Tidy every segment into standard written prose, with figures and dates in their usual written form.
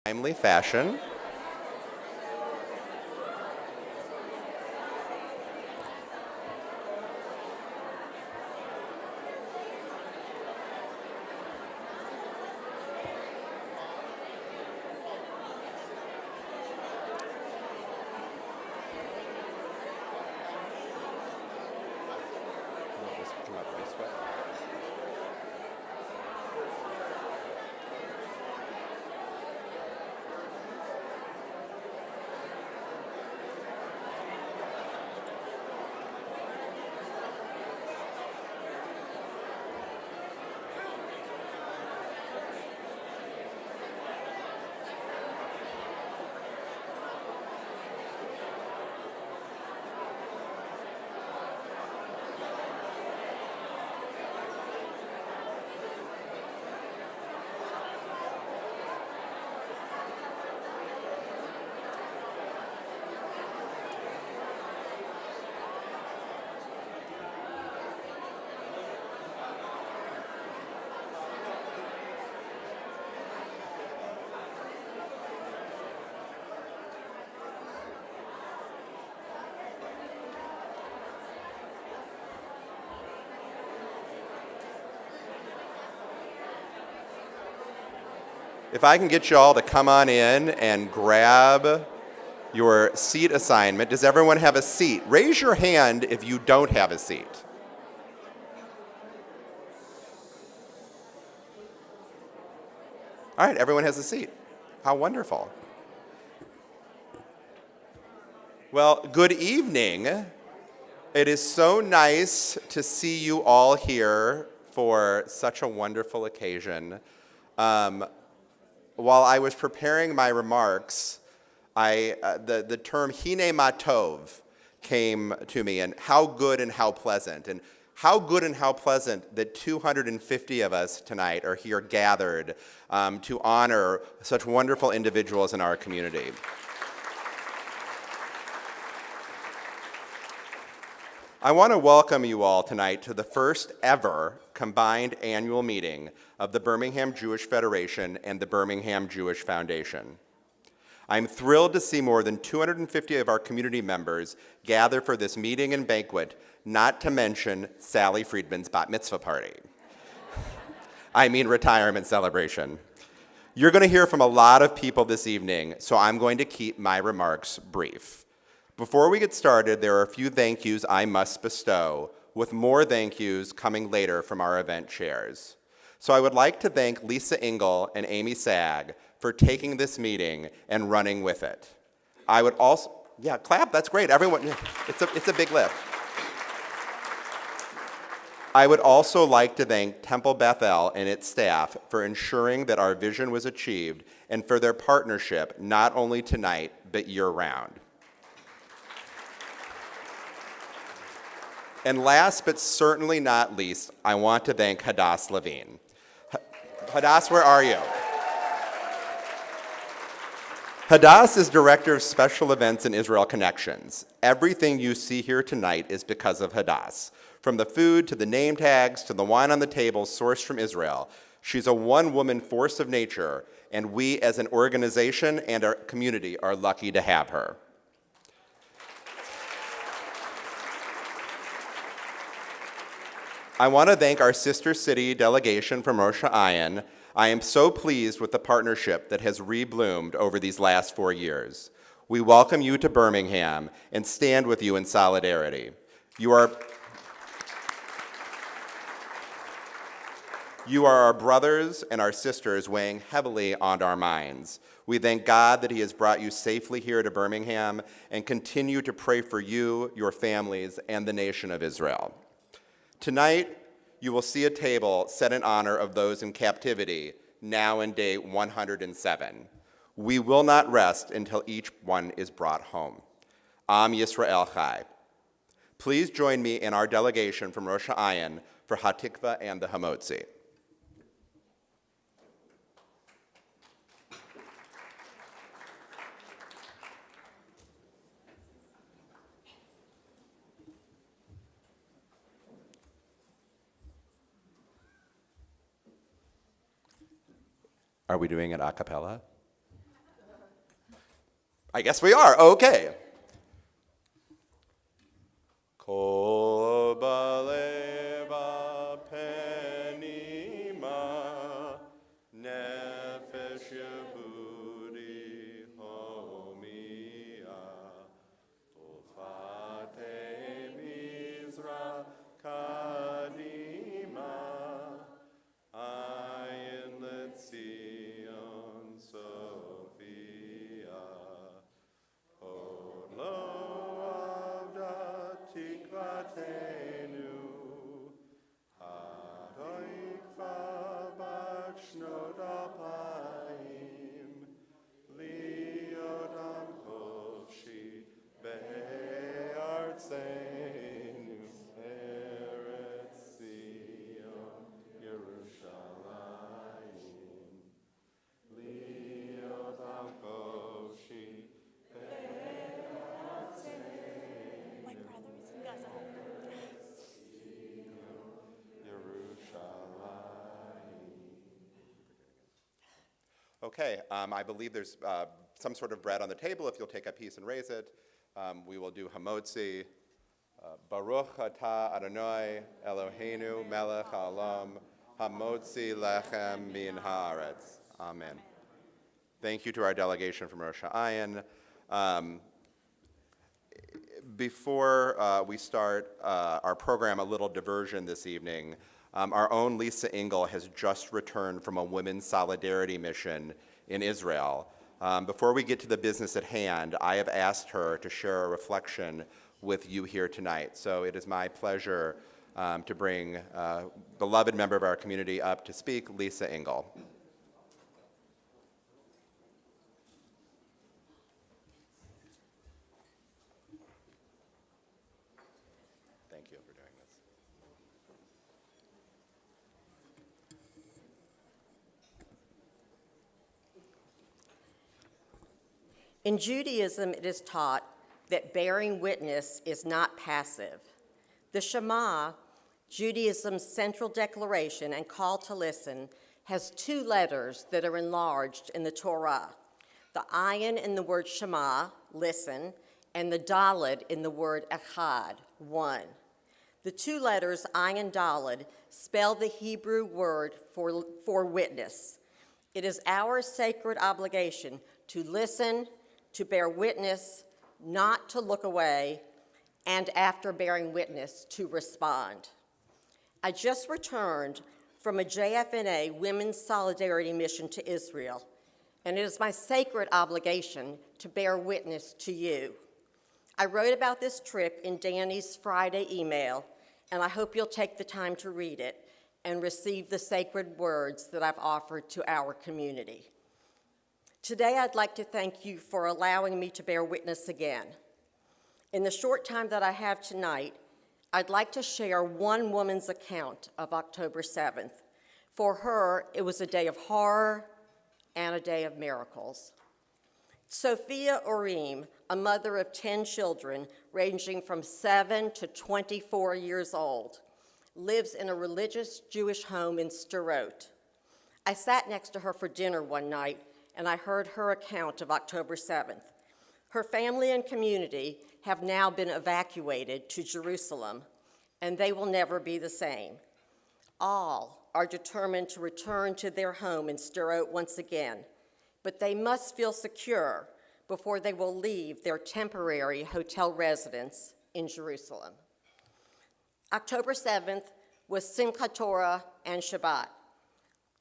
timely fashion. If I can get you all to come on in and grab your seat assignment. Does everyone have a seat? Raise your hand if you don't have a seat. All right, everyone has a seat. How wonderful. Well, good evening. It is so nice to see you all here for such a wonderful occasion. While I was preparing my remarks, the term hine matov came to me, and how good and how pleasant. And how good and how pleasant that 250 of us tonight are here gathered to honor such wonderful individuals in our community. I want to welcome you all tonight to the first ever combined annual meeting of the Birmingham Jewish Federation and the Birmingham Jewish Foundation. I'm thrilled to see more than 250 of our community members gather for this meeting and banquet, not to mention Sally Friedman's bat mitzvah party. I mean retirement celebration. You're going to hear from a lot of people this evening, so I'm going to keep my remarks brief. Before we get started, there are a few thank yous I must bestow, with more thank yous coming later from our event chairs. So I would like to thank Lisa Engel and Amy Sag for taking this meeting and running with it. I would also, yeah, clap, that's great. Everyone, it's a big lift. I would also like to thank Temple Bethel and its staff for ensuring that our vision was achieved and for their partnership not only tonight, but year-round. And last but certainly not least, I want to thank Hadass Levine. Hadass, where are you? Hadass is Director of Special Events and Israel Connections. Everything you see here tonight is because of Hadass. From the food to the name tags to the wine on the table sourced from Israel, she's a one-woman force of nature, and we as an organization and our community are lucky to have her. I want to thank our sister city delegation from Rosh Hashanah. I am so pleased with the partnership that has rebloomed over these last 4 years. We welcome you to Birmingham and stand with you in solidarity. You are our brothers and our sisters weighing heavily on our minds. We thank God that He has brought you safely here to Birmingham and continue to pray for you, your families, and the nation of Israel. Tonight, you will see a table set in honor of those in captivity, now in day 107. We will not rest until each one is brought home. Am Yisrael Chai. Please join me in our delegation from Rosh Hashanah for Hatikva and the Hamotzi. Are we doing it a cappella? I guess we are. Okay. Kol baleva penima nefesh Yehudi homia ufate mizra kadima ayin letzion Sophia Od lo avda tikvatenu adoikva bat shnot alpayim liodam chofshi be'artzenu eretz Zion Yerushalayim liodam chofshi My brothers in Gaza. Okay, I believe there's some sort of bread on the table. If you'll take a piece and raise it, we will do hamotzi. Baruch atah Adonai Eloheinu melech haolam hamotzi lechem min haaretz. Amen. Thank you to our delegation from Rosh Hashanah. Before we start our program, a little diversion this evening. Our own Lisa Engel has just returned from a women's solidarity mission in Israel. Before we get to the business at hand, I have asked her to share a reflection with you here tonight. So it is my pleasure to bring a beloved member of our community up to speak, Lisa Engel. Thank you for doing this. In Judaism, it is taught that bearing witness is not passive. The Shema, Judaism's central declaration and call to listen, has two letters that are enlarged in the Torah. The ayin in the word Shema, listen, and the daled in the word echad, one. The two letters ayin daled spell the Hebrew word for witness. It is our sacred obligation to listen, to bear witness, not to look away, and after bearing witness, to respond. I just returned from a JFNA Women's Solidarity mission to Israel, and it is my sacred obligation to bear witness to you. I wrote about this trip in Danny's Friday email, and I hope you'll take the time to read it and receive the sacred words that I've offered to our community. Today, I'd like to thank you for allowing me to bear witness again. In the short time that I have tonight, I'd like to share one woman's account of October 7th. For her, it was a day of horror and a day of miracles. Sophia Orim, a mother of 10 children ranging from 7 to 24 years old, lives in a religious Jewish home in Sderot. I sat next to her for dinner one night, and I heard her account of October 7th. Her family and community have now been evacuated to Jerusalem, and they will never be the same. All are determined to return to their home in Sderot once again, but they must feel secure before they will leave their temporary hotel residence in Jerusalem. October 7th was Simchat Torah and Shabbat.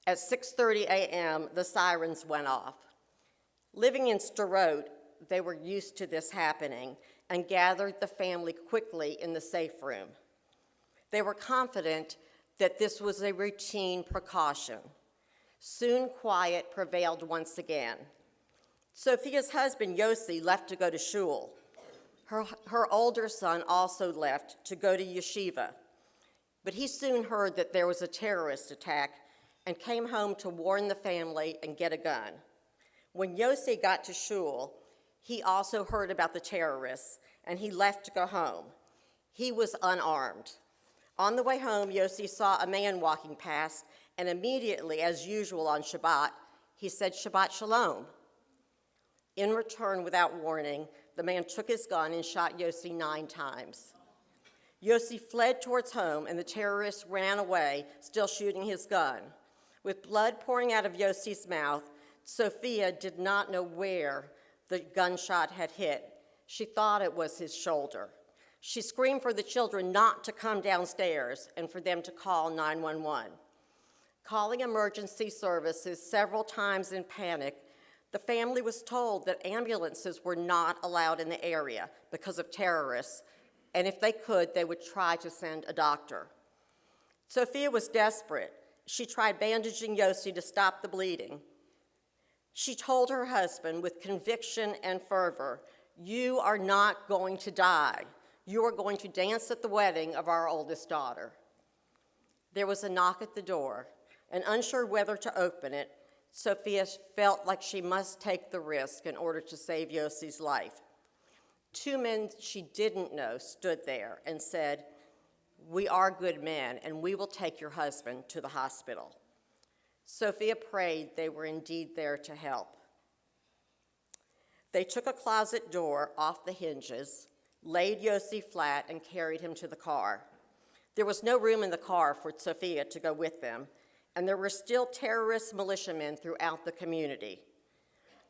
At 6:30 a.m., the sirens went off. Living in Sderot, they were used to this happening and gathered the family quickly in the safe room. They were confident that this was a routine precaution. Soon quiet prevailed once again. Sophia's husband, Yossi, left to go to shul. Her older son also left to go to yeshiva. But he soon heard that there was a terrorist attack and came home to warn the family and get a gun. When Yossi got to shul, he also heard about the terrorists, and he left to go home. He was unarmed. On the way home, Yossi saw a man walking past, and immediately, as usual on Shabbat, he said, "Shabbat Shalom." In return, without warning, the man took his gun and shot Yossi 9 times. Yossi fled towards home, and the terrorist ran away, still shooting his gun. With blood pouring out of Yossi's mouth, Sophia did not know where the gunshot had hit. She thought it was his shoulder. She screamed for the children not to come downstairs and for them to call 911. Calling emergency services several times in panic, the family was told that ambulances were not allowed in the area because of terrorists, and if they could, they would try to send a doctor. Sophia was desperate. She tried bandaging Yossi to stop the bleeding. She told her husband with conviction and fervor, "You are not going to die. You are going to dance at the wedding of our oldest daughter." There was a knock at the door, and unsure whether to open it, Sophia felt like she must take the risk in order to save Yossi's life. 2 men she didn't know stood there and said, "We are good men, and we will take your husband to the hospital." Sophia prayed they were indeed there to help. They took a closet door off the hinges, laid Yossi flat, and carried him to the car. There was no room in the car for Sophia to go with them, and there were still terrorist militiamen throughout the community.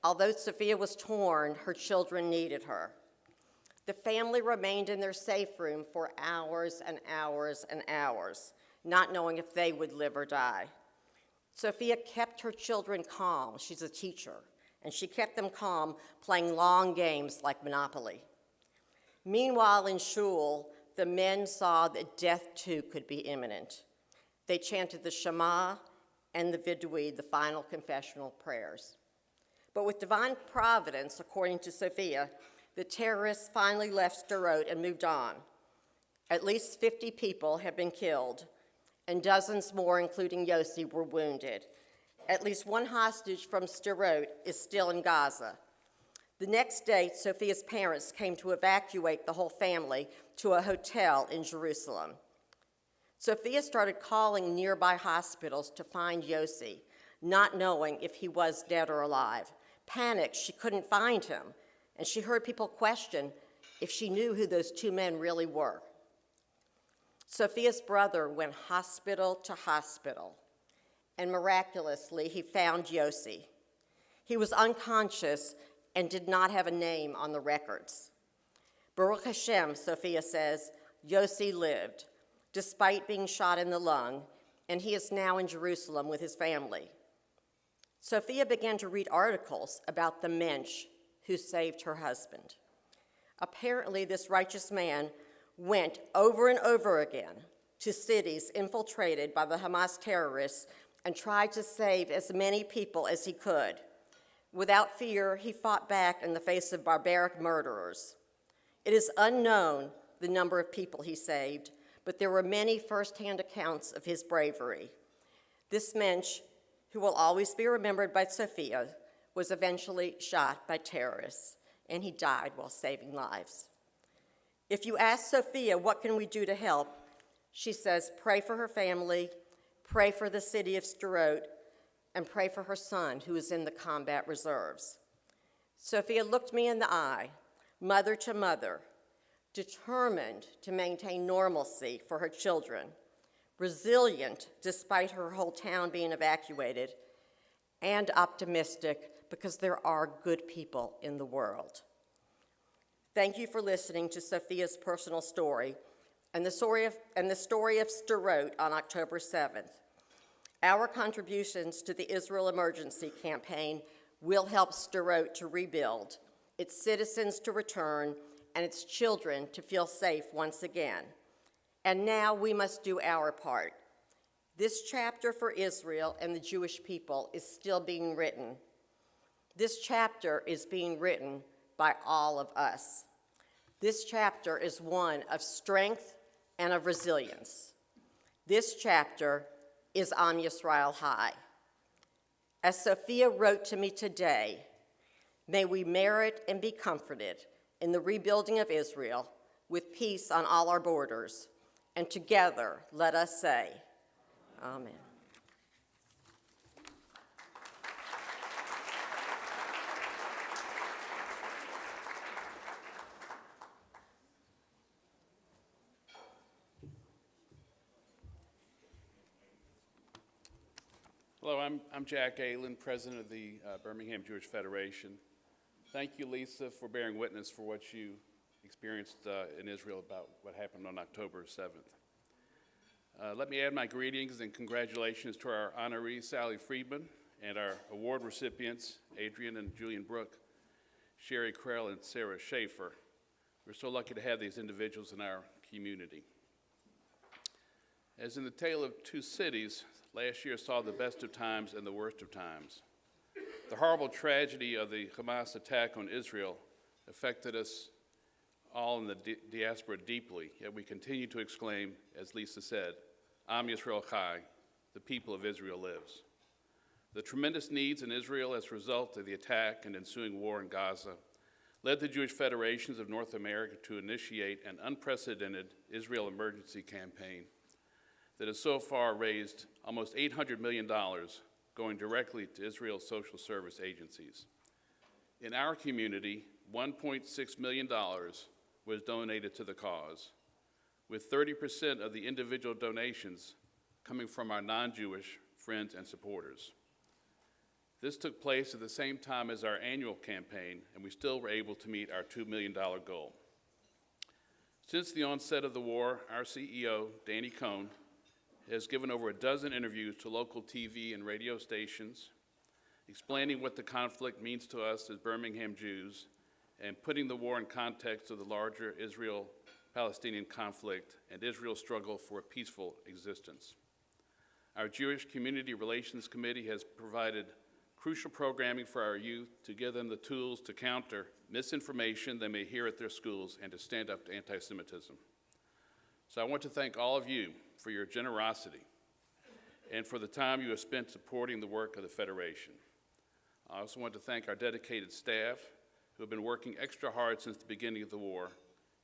Although Sophia was torn, her children needed her. The family remained in their safe room for hours and hours and hours, not knowing if they would live or die. Sophia kept her children calm. She's a teacher, and she kept them calm playing long games like Monopoly. Meanwhile, in shul, the men saw that death too could be imminent. They chanted the Shema and the Vidui, the final confessional prayers. But with divine providence, according to Sophia, the terrorists finally left Sderot and moved on. At least 50 people have been killed, and dozens more, including Yossi, were wounded. At least 1 hostage from Sderot is still in Gaza. The next day, Sophia's parents came to evacuate the whole family to a hotel in Jerusalem. Sophia started calling nearby hospitals to find Yossi, not knowing if he was dead or alive. Panicked, she couldn't find him, and she heard people question if she knew who those 2 men really were. Sophia's brother went hospital to hospital, and miraculously, he found Yossi. He was unconscious and did not have a name on the records. Baruch Hashem, Sophia says, Yossi lived, despite being shot in the lung, and he is now in Jerusalem with his family. Sophia began to read articles about the mensch who saved her husband. Apparently, this righteous man went over and over again to cities infiltrated by the Hamas terrorists and tried to save as many people as he could. Without fear, he fought back in the face of barbaric murderers. It is unknown the number of people he saved, but there were many firsthand accounts of his bravery. This mensch, who will always be remembered by Sophia, was eventually shot by terrorists, and he died while saving lives. If you ask Sophia, what can we do to help? She says, pray for her family, pray for the city of Sderot, and pray for her son, who is in the combat reserves. Sophia looked me in the eye, mother to mother, determined to maintain normalcy for her children, resilient despite her whole town being evacuated, and optimistic because there are good people in the world. Thank you for listening to Sophia's personal story and the story of Sderot on October 7th. Our contributions to the Israel Emergency Campaign will help Sderot to rebuild, its citizens to return, and its children to feel safe once again. And now we must do our part. This chapter for Israel and the Jewish people is still being written. This chapter is being written by all of us. This chapter is one of strength and of resilience. This chapter is Am Yisrael High. As Sophia wrote to me today, may we merit and be comforted in the rebuilding of Israel with peace on all our borders, and together let us say, Amen. Hello, I'm Jack Aylen, president of the Birmingham Jewish Federation. Thank you, Lisa, for bearing witness for what you experienced in Israel about what happened on October 7th. Let me add my greetings and congratulations to our honoree, Sally Friedman, and our award recipients, Adrian and Julian Brook, Sherry Krell, and Sarah Schaefer. We're so lucky to have these individuals in our community. As in the tale of two cities, last year saw the best of times and the worst of times. The horrible tragedy of the Hamas attack on Israel affected us all in the diaspora deeply, yet we continue to exclaim, as Lisa said, Am Yisrael Chai, the people of Israel lives. The tremendous needs in Israel as a result of the attack and ensuing war in Gaza led the Jewish Federations of North America to initiate an unprecedented Israel emergency campaign that has so far raised almost $800 million going directly to Israel's social service agencies. In our community, $1.6 million was donated to the cause, with 30% of the individual donations coming from our non-Jewish friends and supporters. This took place at the same time as our annual campaign, and we still were able to meet our $2 million goal. Since the onset of the war, our CEO, Danny Cohn, has given over a dozen interviews to local TV and radio stations, explaining what the conflict means to us as Birmingham Jews and putting the war in context of the larger Israel-Palestinian conflict and Israel's struggle for a peaceful existence. Our Jewish Community Relations Committee has provided crucial programming for our youth to give them the tools to counter misinformation they may hear at their schools and to stand up to anti-Semitism. So I want to thank all of you for your generosity and for the time you have spent supporting the work of the Federation. I also want to thank our dedicated staff who have been working extra hard since the beginning of the war,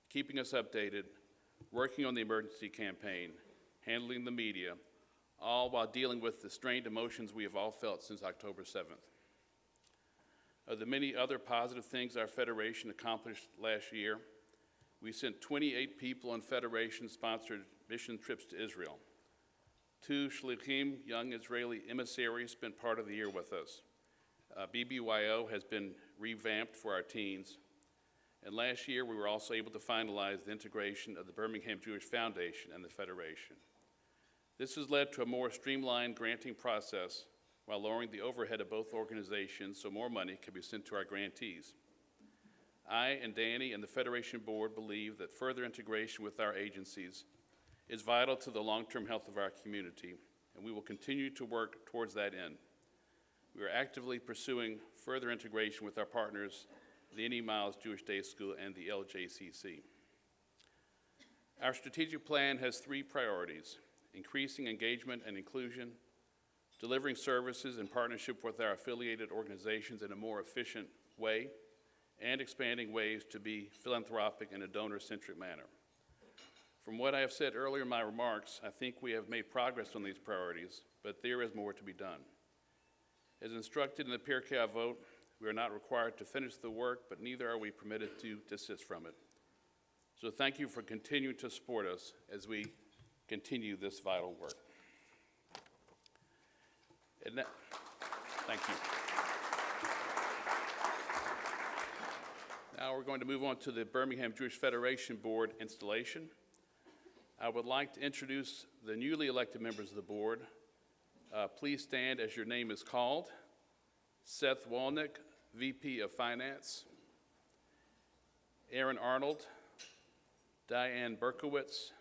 keeping us updated, working on the emergency campaign, handling the media, all while dealing with the strained emotions we have all felt since October 7th. Of the many other positive things our Federation accomplished last year, we sent 28 people on Federation-sponsored mission trips to Israel. 2 shlichim, young Israeli emissaries, spent part of the year with us. BBYO has been revamped for our teens. And last year, we were also able to finalize the integration of the Birmingham Jewish Foundation and the Federation. This has led to a more streamlined granting process while lowering the overhead of both organizations so more money can be sent to our grantees. I and Danny and the Federation Board believe that further integration with our agencies is vital to the long-term health of our community, and we will continue to work towards that end. We are actively pursuing further integration with our partners, the N.E. Miles Jewish Day School and the LJCC. Our strategic plan has 3 priorities: increasing engagement and inclusion, delivering services in partnership with our affiliated organizations in a more efficient way, and expanding ways to be philanthropic in a donor-centric manner. From what I have said earlier in my remarks, I think we have made progress on these priorities, but there is more to be done. As instructed in the Pirkei Avot, we are not required to finish the work, but neither are we permitted to desist from it. So thank you for continuing to support us as we continue this vital work. Thank you. Now we're going to move on to the Birmingham Jewish Federation Board installation. I would like to introduce the newly elected members of the board. Please stand as your name is called. Seth Walnick, VP of Finance. Aaron Arnold, Diane Berkowitz,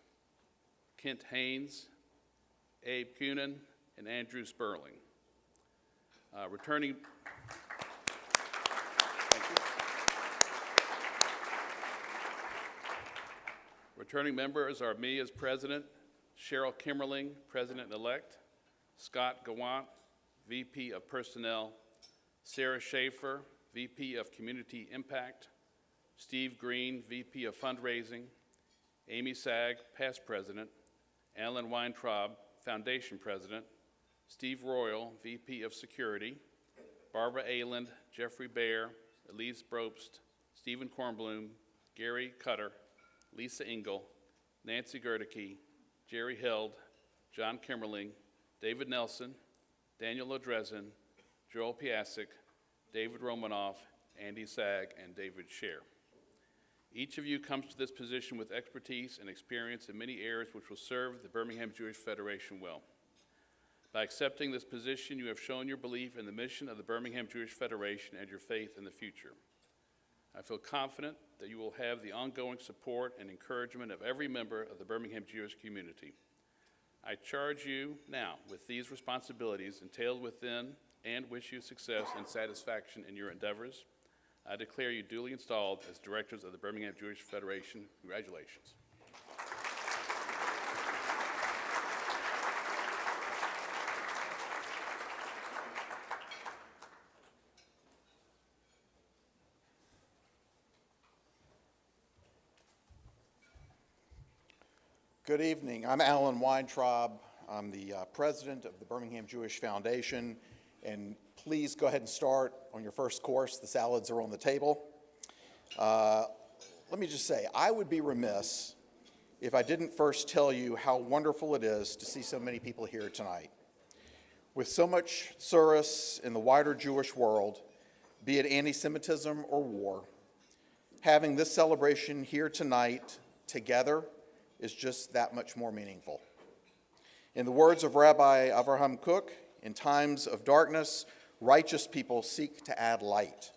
Kent Haynes, Abe Kunin, and Andrew Sperling. Returning members are me as president, Cheryl Kimmerling, president-elect, Scott Gawant, VP of Personnel, Sarah Schaefer, VP of Community Impact, Steve Green, VP of Fundraising, Amy Sag, past president, Alan Weintraub, foundation president, Steve Royal, VP of Security, Barbara Ayland, Jeffrey Baer, Elise Brobst, Stephen Kornblum, Gary Cutter, Lisa Engel, Nancy Gerdeke, Jerry Held, John Kimmerling, David Nelson, Daniel Odrezin, Joel Piasek, David Romanoff, Andy Sag, and David Scher. Each of you comes to this position with expertise and experience in many areas which will serve the Birmingham Jewish Federation well. By accepting this position, you have shown your belief in the mission of the Birmingham Jewish Federation and your faith in the future. I feel confident that you will have the ongoing support and encouragement of every member of the Birmingham Jewish community. I charge you now with these responsibilities entailed within and wish you success and satisfaction in your endeavors. I declare you duly installed as directors of the Birmingham Jewish Federation. Congratulations. Good evening. I'm Alan Weintraub. I'm the president of the Birmingham Jewish Foundation, and please go ahead and start on your first course. The salads are on the table. Let me just say, I would be remiss if I didn't first tell you how wonderful it is to see so many people here tonight. With so much tsuris in the wider Jewish world, be it anti-Semitism or war, having this celebration here tonight together is just that much more meaningful. In the words of Rabbi Avraham Kook, in times of darkness, righteous people seek to add light.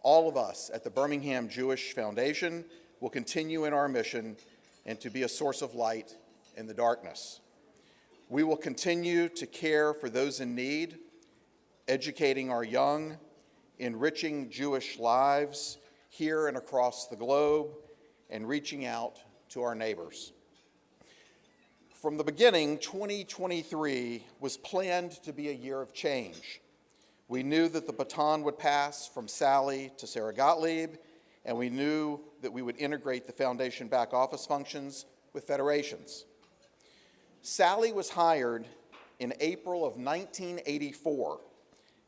All of us at the Birmingham Jewish Foundation will continue in our mission and to be a source of light in the darkness. We will continue to care for those in need, educating our young, enriching Jewish lives here and across the globe, and reaching out to our neighbors. From the beginning, 2023 was planned to be a year of change. We knew that the baton would pass from Sally to Sarah Gottlieb, and we knew that we would integrate the foundation back office functions with federations. Sally was hired in April of 1984,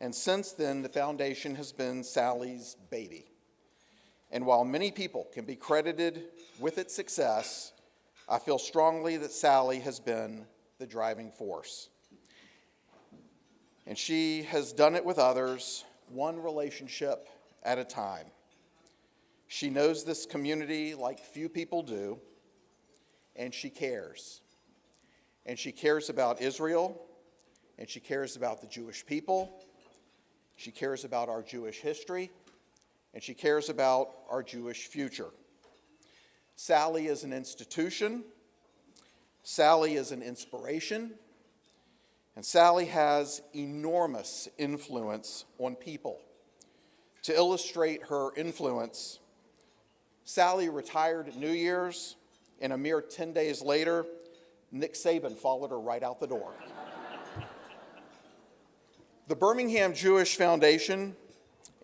and since then the foundation has been Sally's baby. And while many people can be credited with its success, I feel strongly that Sally has been the driving force. And she has done it with others, one relationship at a time. She knows this community like few people do, and she cares. And she cares about Israel, and she cares about the Jewish people. She cares about our Jewish history, and she cares about our Jewish future. Sally is an institution, Sally is an inspiration, and Sally has enormous influence on people. To illustrate her influence, Sally retired at New Year's, and a mere 10 days later, Nick Saban followed her right out the door. The Birmingham Jewish Foundation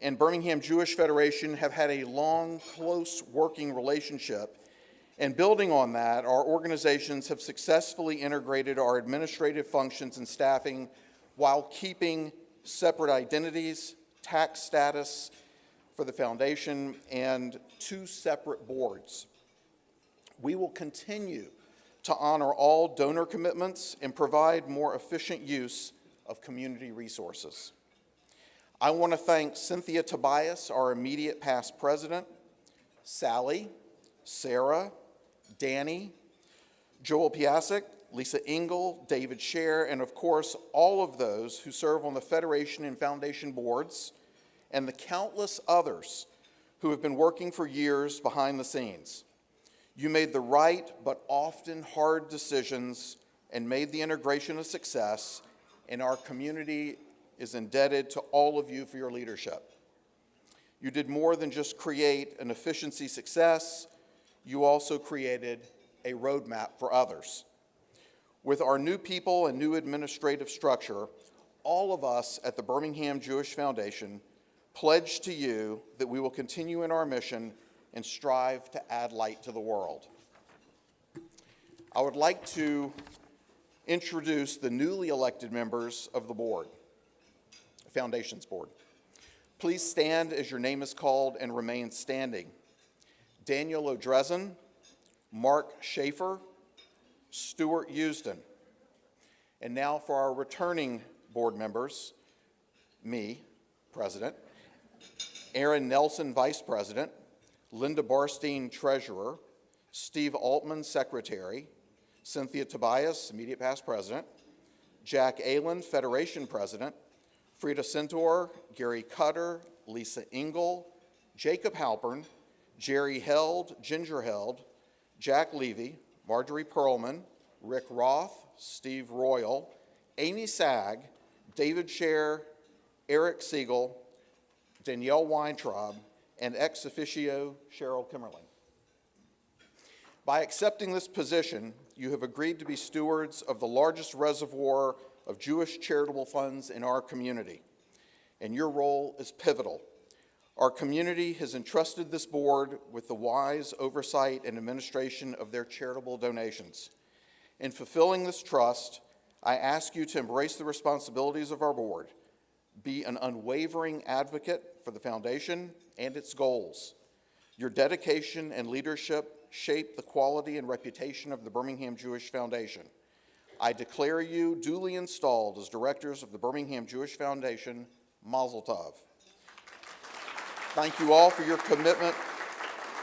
and Birmingham Jewish Federation have had a long, close working relationship, and building on that, our organizations have successfully integrated our administrative functions and staffing while keeping separate identities, tax status for the foundation, and 2 separate boards. We will continue to honor all donor commitments and provide more efficient use of community resources. I want to thank Cynthia Tobias, our immediate past president, Sally, Sarah, Danny, Joel Piasek, Lisa Engel, David Scher, and of course, all of those who serve on the Federation and Foundation boards, and the countless others who have been working for years behind the scenes. You made the right but often hard decisions and made the integration a success, and our community is indebted to all of you for your leadership. You did more than just create an efficiency success, you also created a roadmap for others. With our new people and new administrative structure, all of us at the Birmingham Jewish Foundation pledge to you that we will continue in our mission and strive to add light to the world. I would like to introduce the newly elected members of the board, Foundation's board. Please stand as your name is called and remain standing. Daniel Odrezin, Mark Schaefer, Stuart Usden. And now for our returning board members, me, President, Aaron Nelson, Vice President, Linda Barstein, Treasurer, Steve Altman, Secretary, Cynthia Tobias, immediate past President, Jack Aylan, Federation President, Frida Centaur, Gary Cutter, Lisa Engel, Jacob Halpern, Jerry Held, Ginger Held, Jack Levy, Marjorie Perlman, Rick Roth, Steve Royal, Amy Sag, David Scher, Eric Siegel, Danielle Weintraub, and ex officio Cheryl Kimmerling. By accepting this position, you have agreed to be stewards of the largest reservoir of Jewish charitable funds in our community, and your role is pivotal. Our community has entrusted this board with the wise oversight and administration of their charitable donations. In fulfilling this trust, I ask you to embrace the responsibilities of our board, be an unwavering advocate for the foundation and its goals. Your dedication and leadership shape the quality and reputation of the Birmingham Jewish Foundation. I declare you duly installed as directors of the Birmingham Jewish Foundation. Mazel tov. Thank you all for your commitment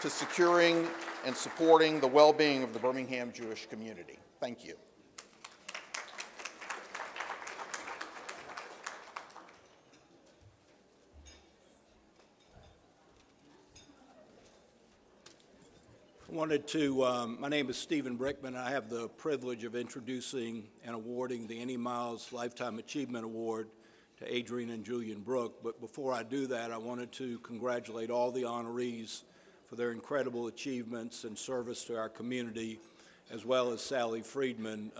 to securing and supporting the well-being of the Birmingham Jewish community. Thank you. My name is Stephen Brickman. I have the privilege of introducing and awarding the Annie Miles Lifetime Achievement Award to Adrian and Julian Brooke. But before I do that, I wanted to congratulate all the honorees for their incredible achievements and service to our community, as well as Sally Friedman,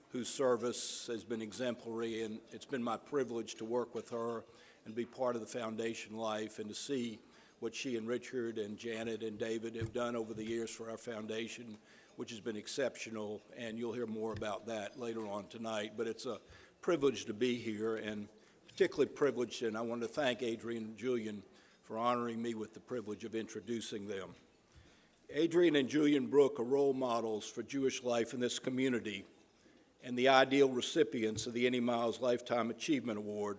whose service has been exemplary, and it's been my privilege to work with her and be part of the foundation life and to see what she and Richard and Janet and David have done over the years for our foundation, which has been exceptional, and you'll hear more about that later on tonight. But it's a privilege to be here, and particularly privileged, and I want to thank Adrian and Julian for honoring me with the privilege of introducing them. Adrian and Julian Brooke are role models for Jewish life in this community and the ideal recipients of the Annie Miles Lifetime Achievement Award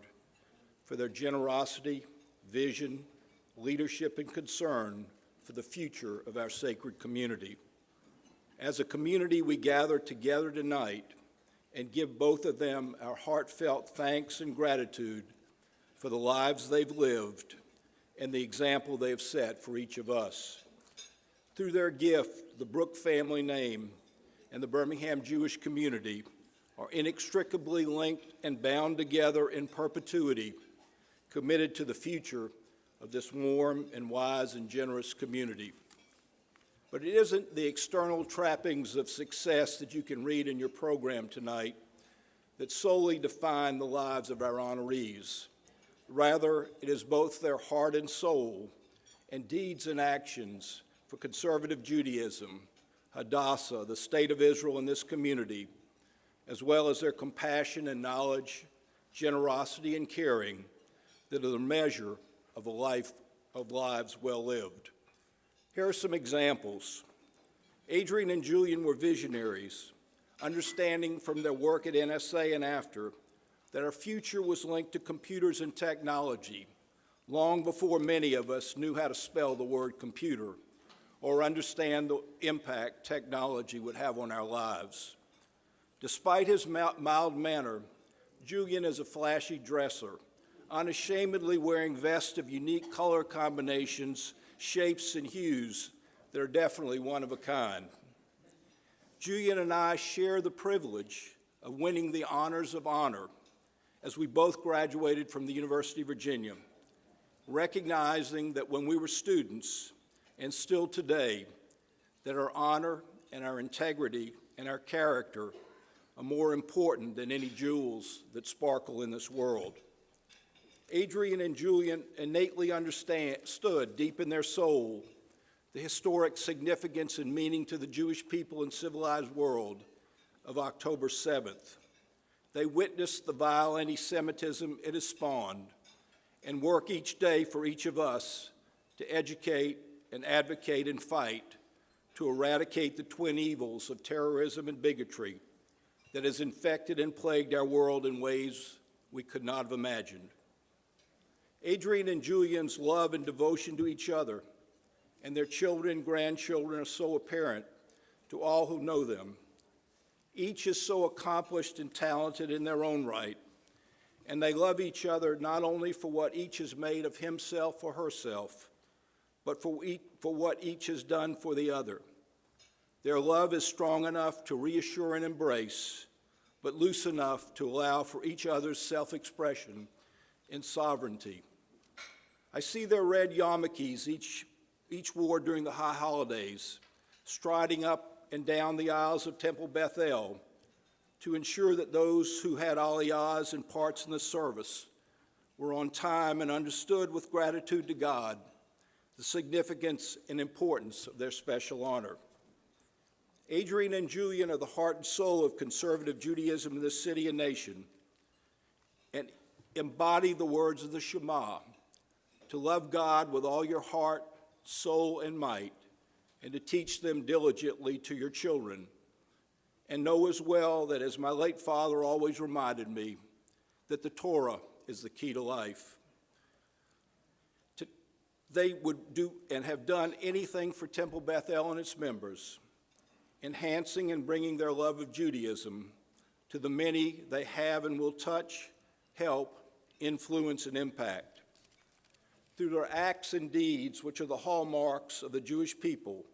for their generosity, vision, leadership, and concern for the future of our sacred community. As a community, we gather together tonight and give both of them our heartfelt thanks and gratitude for the lives they've lived and the example they have set for each of us. Through their gift, the Brooke family name and the Birmingham Jewish community are inextricably linked and bound together in perpetuity, committed to the future of this warm and wise and generous community. But it isn't the external trappings of success that you can read in your program tonight that solely define the lives of our honorees. Rather, it is both their heart and soul and deeds and actions for conservative Judaism, Hadassah, the state of Israel, and this community, as well as their compassion and knowledge, generosity and caring that are the measure of a life of lives well lived. Here are some examples. Adrian and Julian were visionaries, understanding from their work at NSA and after that our future was linked to computers and technology long before many of us knew how to spell the word computer or understand the impact technology would have on our lives. Despite his mild manner, Julian is a flashy dresser, unashamedly wearing vests of unique color combinations, shapes, and hues that are definitely one of a kind. Julian and I share the privilege of winning the honors of honor as we both graduated from the University of Virginia, recognizing that when we were students, and still today, that our honor and our integrity and our character are more important than any jewels that sparkle in this world. Adrian and Julian innately understood deep in their soul the historic significance and meaning to the Jewish people and civilized world of October 7th. They witnessed the vile anti-Semitism it has spawned and work each day for each of us to educate and advocate and fight to eradicate the twin evils of terrorism and bigotry that has infected and plagued our world in ways we could not have imagined. Adrian and Julian's love and devotion to each other and their children and grandchildren are so apparent to all who know them. Each is so accomplished and talented in their own right, and they love each other not only for what each has made of himself or herself, but for what each has done for the other. Their love is strong enough to reassure and embrace, but loose enough to allow for each other's self-expression and sovereignty. I see their red yarmulkes each wore during the high holidays, striding up and down the aisles of Temple Bethel to ensure that those who had aliyahs and parts in the service were on time and understood with gratitude to God the significance and importance of their special honor. Adrian and Julian are the heart and soul of conservative Judaism in this city and nation and embody the words of the Shema, to love God with all your heart, soul, and might, and to teach them diligently to your children. And know as well that, as my late father always reminded me, that the Torah is the key to life. They would do and have done anything for Temple Bethel and its members, enhancing and bringing their love of Judaism to the many they have and will touch, help, influence, and impact. Through their acts and deeds, which are the hallmarks of the Jewish people,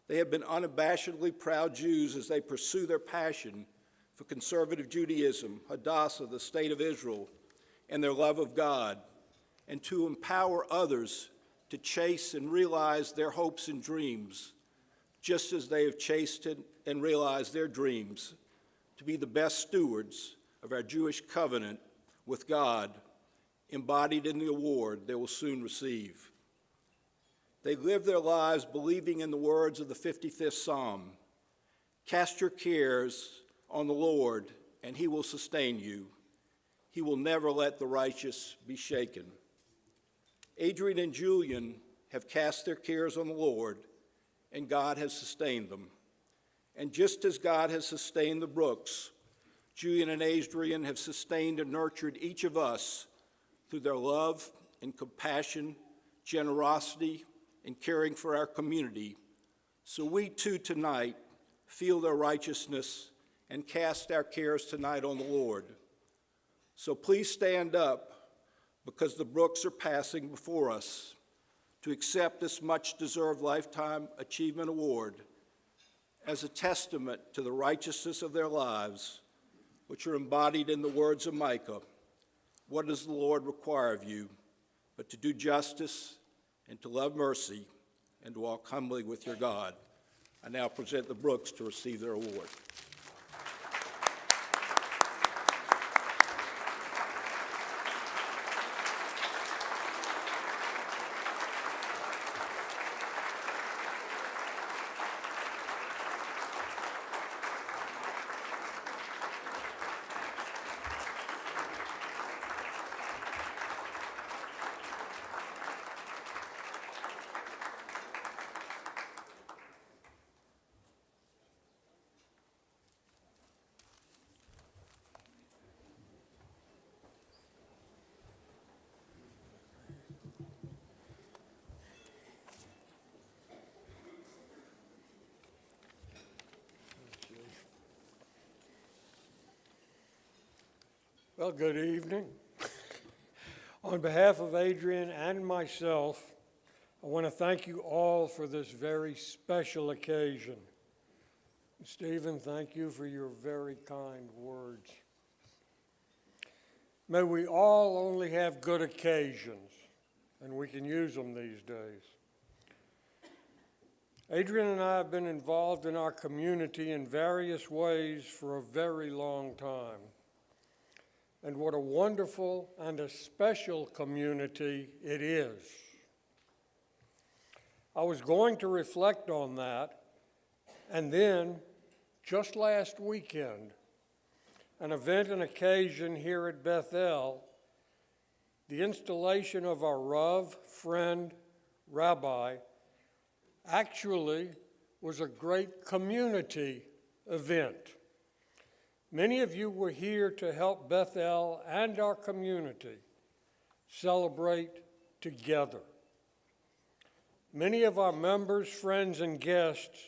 they have been unabashedly proud Jews as they pursue their passion for conservative Judaism, Hadassah, the state of Israel, and their love of God, and to empower others to chase and realize their hopes and dreams, just as they have chased and realized their dreams, to be the best stewards of our Jewish covenant with God, embodied in the award they will soon receive. They live their lives believing in the words of the 55th Psalm, "Cast your cares on the Lord, and he will sustain you. He will never let the righteous be shaken." Adrian and Julian have cast their cares on the Lord, and God has sustained them. And just as God has sustained the Brooks, Julian and Adrian have sustained and nurtured each of us through their love and compassion, generosity, and caring for our community. So we too tonight feel their righteousness and cast our cares tonight on the Lord. So please stand up, because the Brooks are passing before us to accept this much-deserved Lifetime Achievement Award as a testament to the righteousness of their lives, which are embodied in the words of Micah. What does the Lord require of you but to do justice and to love mercy and to walk humbly with your God? I now present the Brooks to receive their award. Well, good evening. On behalf of Adrian and myself, I want to thank you all for this very special occasion. Stephen, thank you for your very kind words. May we all only have good occasions, and we can use them these days. Adrian and I have been involved in our community in various ways for a very long time. And what a wonderful and a special community it is. I was going to reflect on that, and then, just last weekend, an event and occasion here at Bethel, the installation of our Rav, friend, rabbi, actually was a great community event. Many of you were here to help Bethel and our community celebrate together. Many of our members, friends, and guests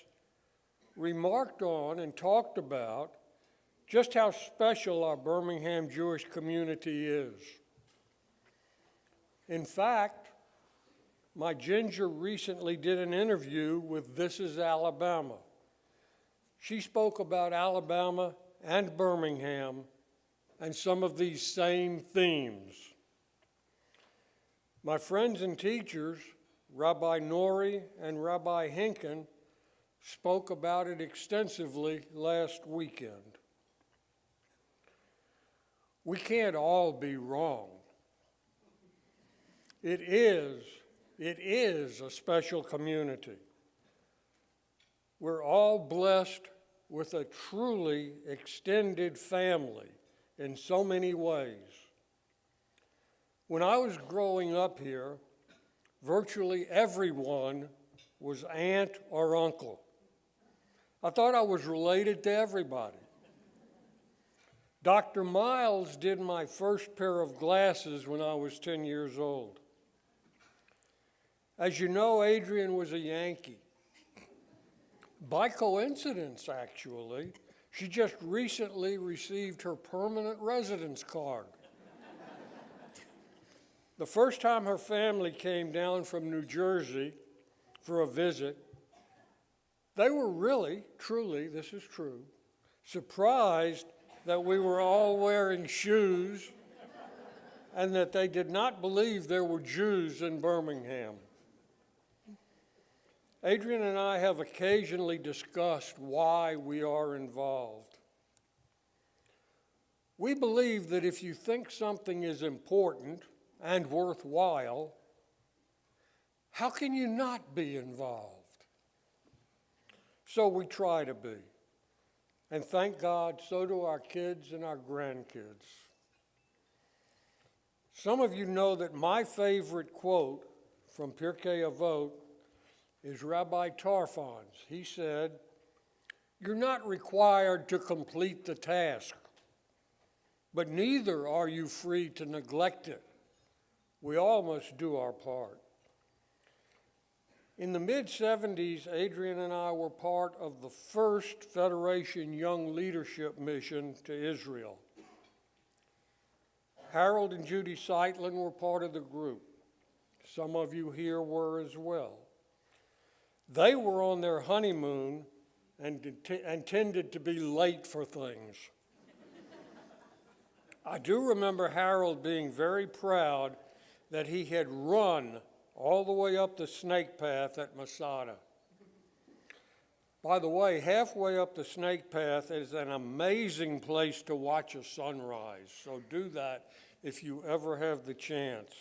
remarked on and talked about just how special our Birmingham Jewish community is. In fact, my ginger recently did an interview with This Is Alabama. She spoke about Alabama and Birmingham and some of these same themes. My friends and teachers, Rabbi Nori and Rabbi Hinken, spoke about it extensively last weekend. We can't all be wrong. It is a special community. We're all blessed with a truly extended family in so many ways. When I was growing up here, virtually everyone was aunt or uncle. I thought I was related to everybody. Dr. Miles did my first pair of glasses when I was 10 years old. As you know, Adrian was a Yankee. By coincidence, actually, she just recently received her permanent residence card. The first time her family came down from New Jersey for a visit, they were really, truly, this is true, surprised that we were all wearing shoes and that they did not believe there were Jews in Birmingham. Adrian and I have occasionally discussed why we are involved. We believe that if you think something is important and worthwhile, how can you not be involved? So we try to be. And thank God, so do our kids and our grandkids. Some of you know that my favorite quote from Pirkei Avot is Rabbi Tarfon's. He said, "You're not required to complete the task, but neither are you free to neglect it. We all must do our part." In the mid-'70s, Adrian and I were part of the first Federation Young Leadership mission to Israel. Harold and Judy Seitlin were part of the group. Some of you here were as well. They were on their honeymoon and tended to be late for things. I do remember Harold being very proud that he had run all the way up the snake path at Masada. By the way, halfway up the snake path is an amazing place to watch a sunrise, so do that if you ever have the chance.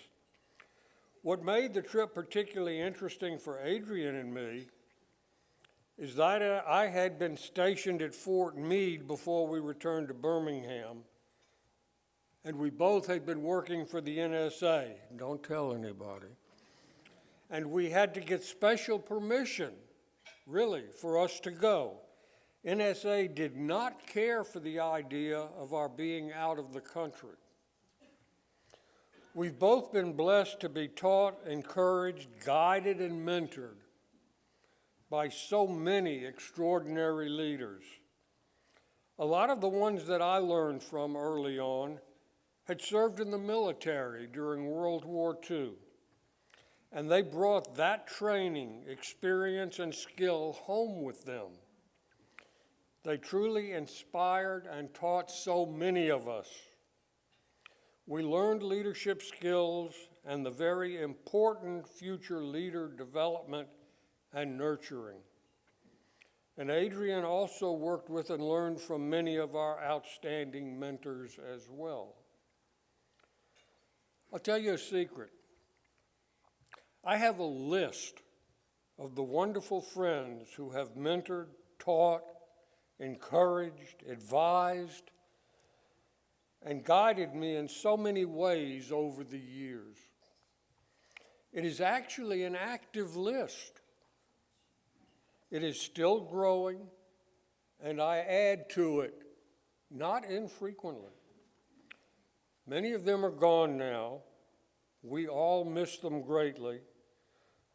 What made the trip particularly interesting for Adrian and me is that I had been stationed at Fort Meade before we returned to Birmingham, and we both had been working for the NSA. Don't tell anybody. And we had to get special permission, really, for us to go. NSA did not care for the idea of our being out of the country. We've both been blessed to be taught, encouraged, guided, and mentored by so many extraordinary leaders. A lot of the ones that I learned from early on had served in the military during World War II. And they brought that training, experience, and skill home with them. They truly inspired and taught so many of us. We learned leadership skills and the very important future leader development and nurturing. And Adrian also worked with and learned from many of our outstanding mentors as well. I'll tell you a secret. I have a list of the wonderful friends who have mentored, taught, encouraged, advised, and guided me in so many ways over the years. It is actually an active list. It is still growing, and I add to it not infrequently. Many of them are gone now. We all miss them greatly,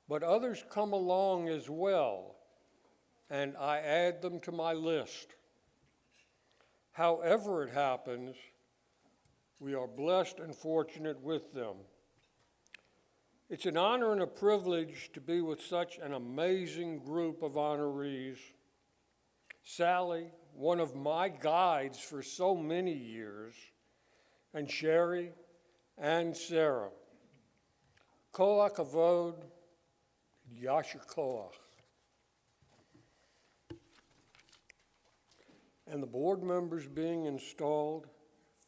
but others come along as well, and I add them to my list. However it happens, we are blessed and fortunate with them. It's an honor and a privilege to be with such an amazing group of honorees. Sally, one of my guides for so many years, and Sherry and Sarah. Kol hakavod, yasher koach. And the board members being installed,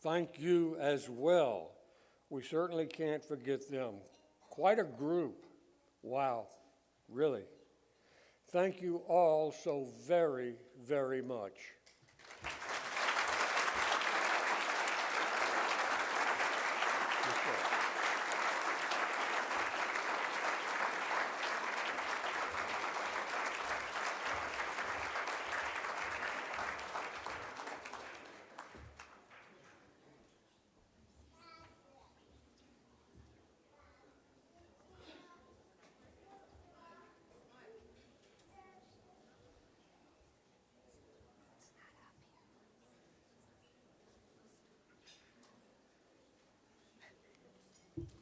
thank you as well. We certainly can't forget them. Quite a group. Wow, really. Thank you all so very, very much. Yes, sir.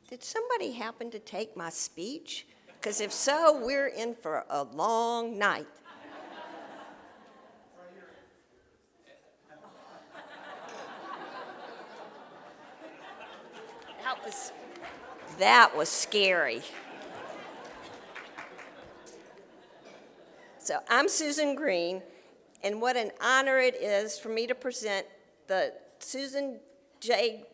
Did somebody happen to take my speech? Because if so, we're in for a long night. That was scary. So I'm Susan Green, and what an honor it is for me to present the Susan J.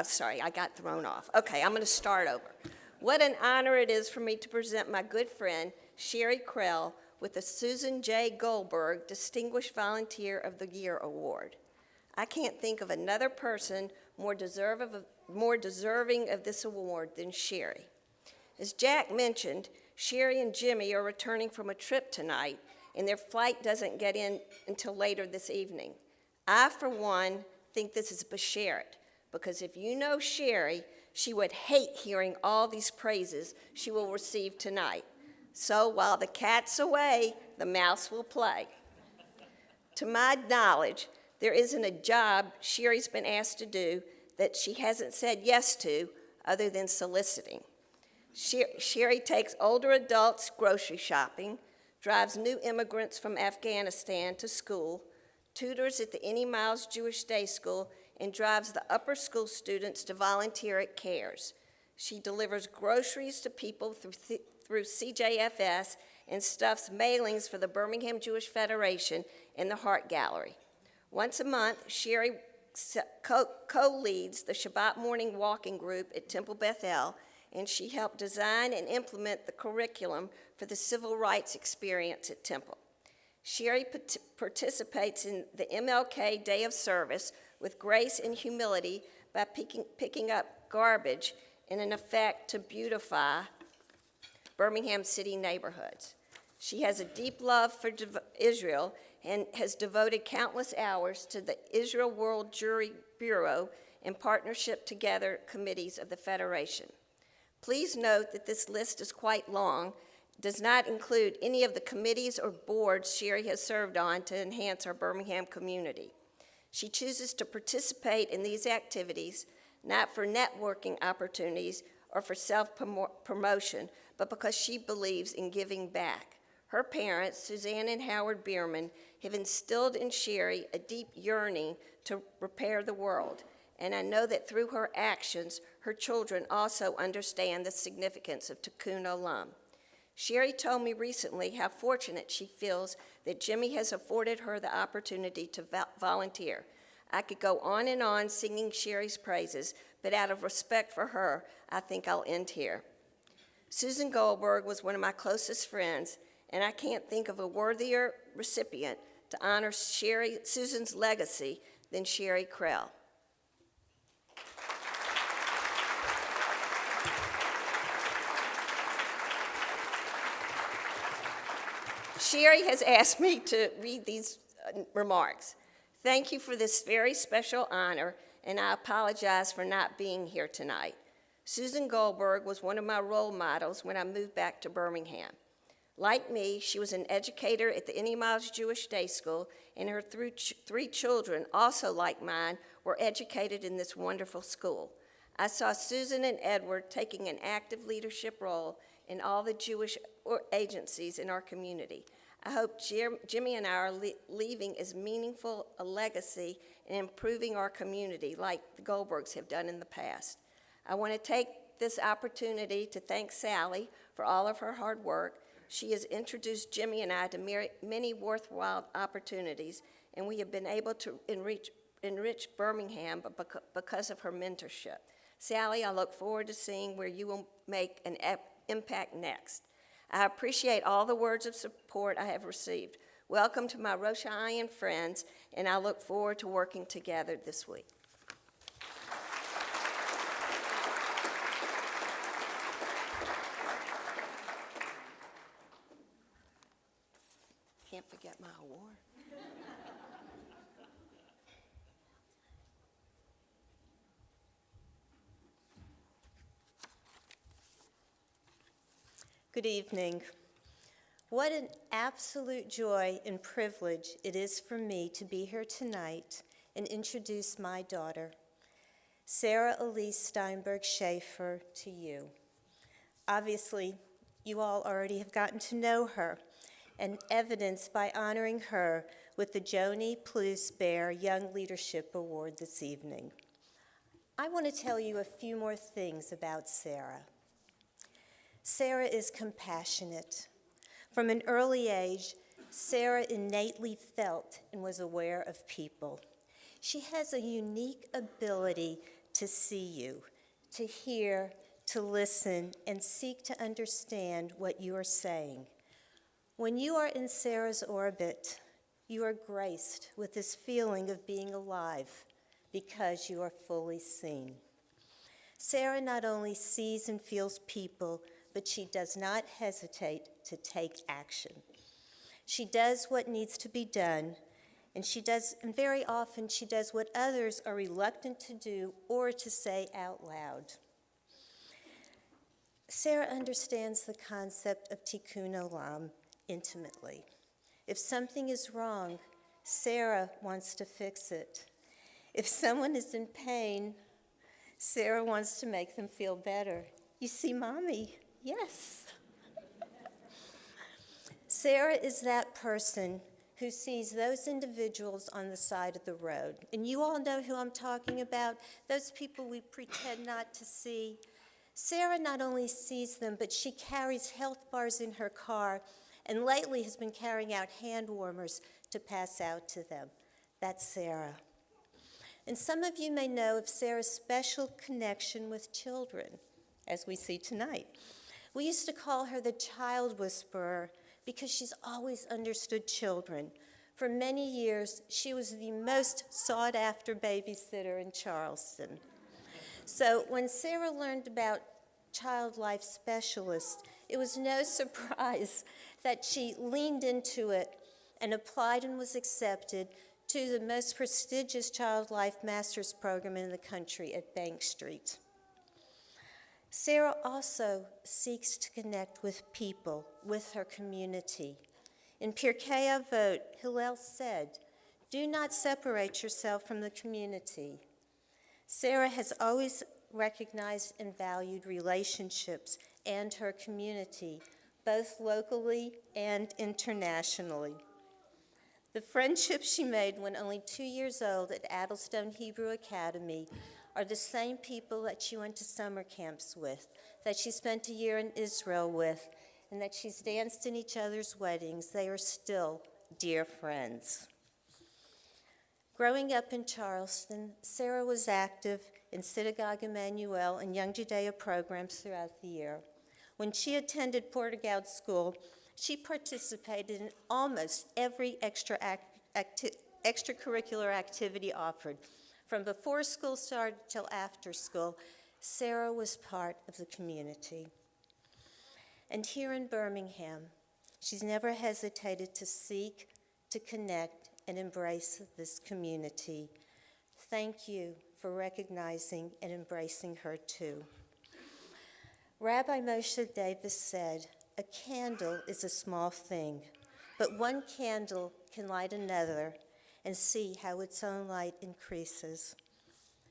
Sorry, I got thrown off. Okay, I'm going to start over. What an honor it is for me to present my good friend, Sherry Krell, with the Susan J. Goldberg Distinguished Volunteer of the Year Award. I can't think of another person more deserving of this award than Sherry. As Jack mentioned, Sherry and Jimmy are returning from a trip tonight, and their flight doesn't get in until later this evening. I, for one, think this is Basheret, because if you know Sherry, she would hate hearing all these praises she will receive tonight. So while the cat's away, the mouse will play. To my knowledge, there isn't a job Sherry's been asked to do that she hasn't said yes to other than soliciting. Sherry takes older adults grocery shopping, drives new immigrants from Afghanistan to school, tutors at the Any Miles Jewish Day School, and drives the upper school students to volunteer at CARES. She delivers groceries to people through CJFS and stuffs mailings for the Birmingham Jewish Federation and the Hart Gallery. Once a month, Sherry co-leads the Shabbat morning walking group at Temple Beth El, and she helped design and implement the curriculum for the civil rights experience at Temple. Sherry participates in the MLK Day of Service with grace and humility by picking up garbage in an effort to beautify Birmingham city neighborhoods. She has a deep love for Israel and has devoted countless hours to the Israel World Jury Bureau and Partnership Together committees of the Federation. Please note that this list is quite long, does not include any of the committees or boards Sherry has served on to enhance our Birmingham community. She chooses to participate in these activities not for networking opportunities or for self-promotion, but because she believes in giving back. Her parents, Suzanne and Howard Bierman, have instilled in Sherry a deep yearning to repair the world, and I know that through her actions, her children also understand the significance of Tikkun Olam. Sherry told me recently how fortunate she feels that Jimmy has afforded her the opportunity to volunteer. I could go on and on singing Sherry's praises, but out of respect for her, I think I'll end here. Susan Goldberg was one of my closest friends, and I can't think of a worthier recipient to honor Susan's legacy than Sherry Krell. Sherry has asked me to read these remarks. Thank you for this very special honor, and I apologize for not being here tonight. Susan Goldberg was one of my role models when I moved back to Birmingham. Like me, she was an educator at the Any Miles Jewish Day School, and her three children, also like mine, were educated in this wonderful school. I saw Susan and Edward taking an active leadership role in all the Jewish agencies in our community. I hope Jimmy and I are leaving as meaningful a legacy in improving our community like the Goldbergs have done in the past. I want to take this opportunity to thank Sally for all of her hard work. She has introduced Jimmy and I to many worthwhile opportunities, and we have been able to enrich Birmingham because of her mentorship. Sally, I look forward to seeing where you will make an impact next. I appreciate all the words of support I have received. Welcome to my Rosh Hashanah friends, and I look forward to working together this week. Can't forget my award. Good evening. What an absolute joy and privilege it is for me to be here tonight and introduce my daughter, Sarah Elise Steinberg Schaefer, to you. Obviously, you all already have gotten to know her, and evidenced by honoring her with the Joni Plusbear Young Leadership Award this evening. I want to tell you a few more things about Sarah. Sarah is compassionate. From an early age, Sarah innately felt and was aware of people. She has a unique ability to see you, to hear, to listen, and seek to understand what you are saying. When you are in Sarah's orbit, you are graced with this feeling of being alive because you are fully seen. Sarah not only sees and feels people, but she does not hesitate to take action. She does what needs to be done, and very often she does what others are reluctant to do or to say out loud. Sarah understands the concept of tikkun olam intimately. If something is wrong, Sarah wants to fix it. If someone is in pain, Sarah wants to make them feel better. You see, Mommy? Yes. Sarah is that person who sees those individuals on the side of the road. And you all know who I'm talking about, those people we pretend not to see. Sarah not only sees them, but she carries health bars in her car, and lately has been carrying out hand warmers to pass out to them. That's Sarah. And some of you may know of Sarah's special connection with children, as we see tonight. We used to call her the child whisperer because she's always understood children. For many years, she was the most sought-after babysitter in Charleston. So when Sarah learned about child life specialists, it was no surprise that she leaned into it and applied and was accepted to the most prestigious child life master's program in the country at Bank Street. Sarah also seeks to connect with people, with her community. In Pirkei Avot, Hillel said, "Do not separate yourself from the community." Sarah has always recognized and valued relationships and her community, both locally and internationally. The friendships she made when only 2 years old at Addlestone Hebrew Academy are the same people that she went to summer camps with, that she spent a year in Israel with, and that she's danced in each other's weddings. They are still dear friends. Growing up in Charleston, Sarah was active in Synagogue Emmanuel and Young Judea programs throughout the year. When she attended Porter-Gaud School, she participated in almost every extracurricular activity offered. From before school started till after school, Sarah was part of the community. And here in Birmingham, she's never hesitated to seek, to connect, and embrace this community. Thank you for recognizing and embracing her too. Rabbi Moshe Davis said, "A candle is a small thing, but one candle can light another and see how its own light increases."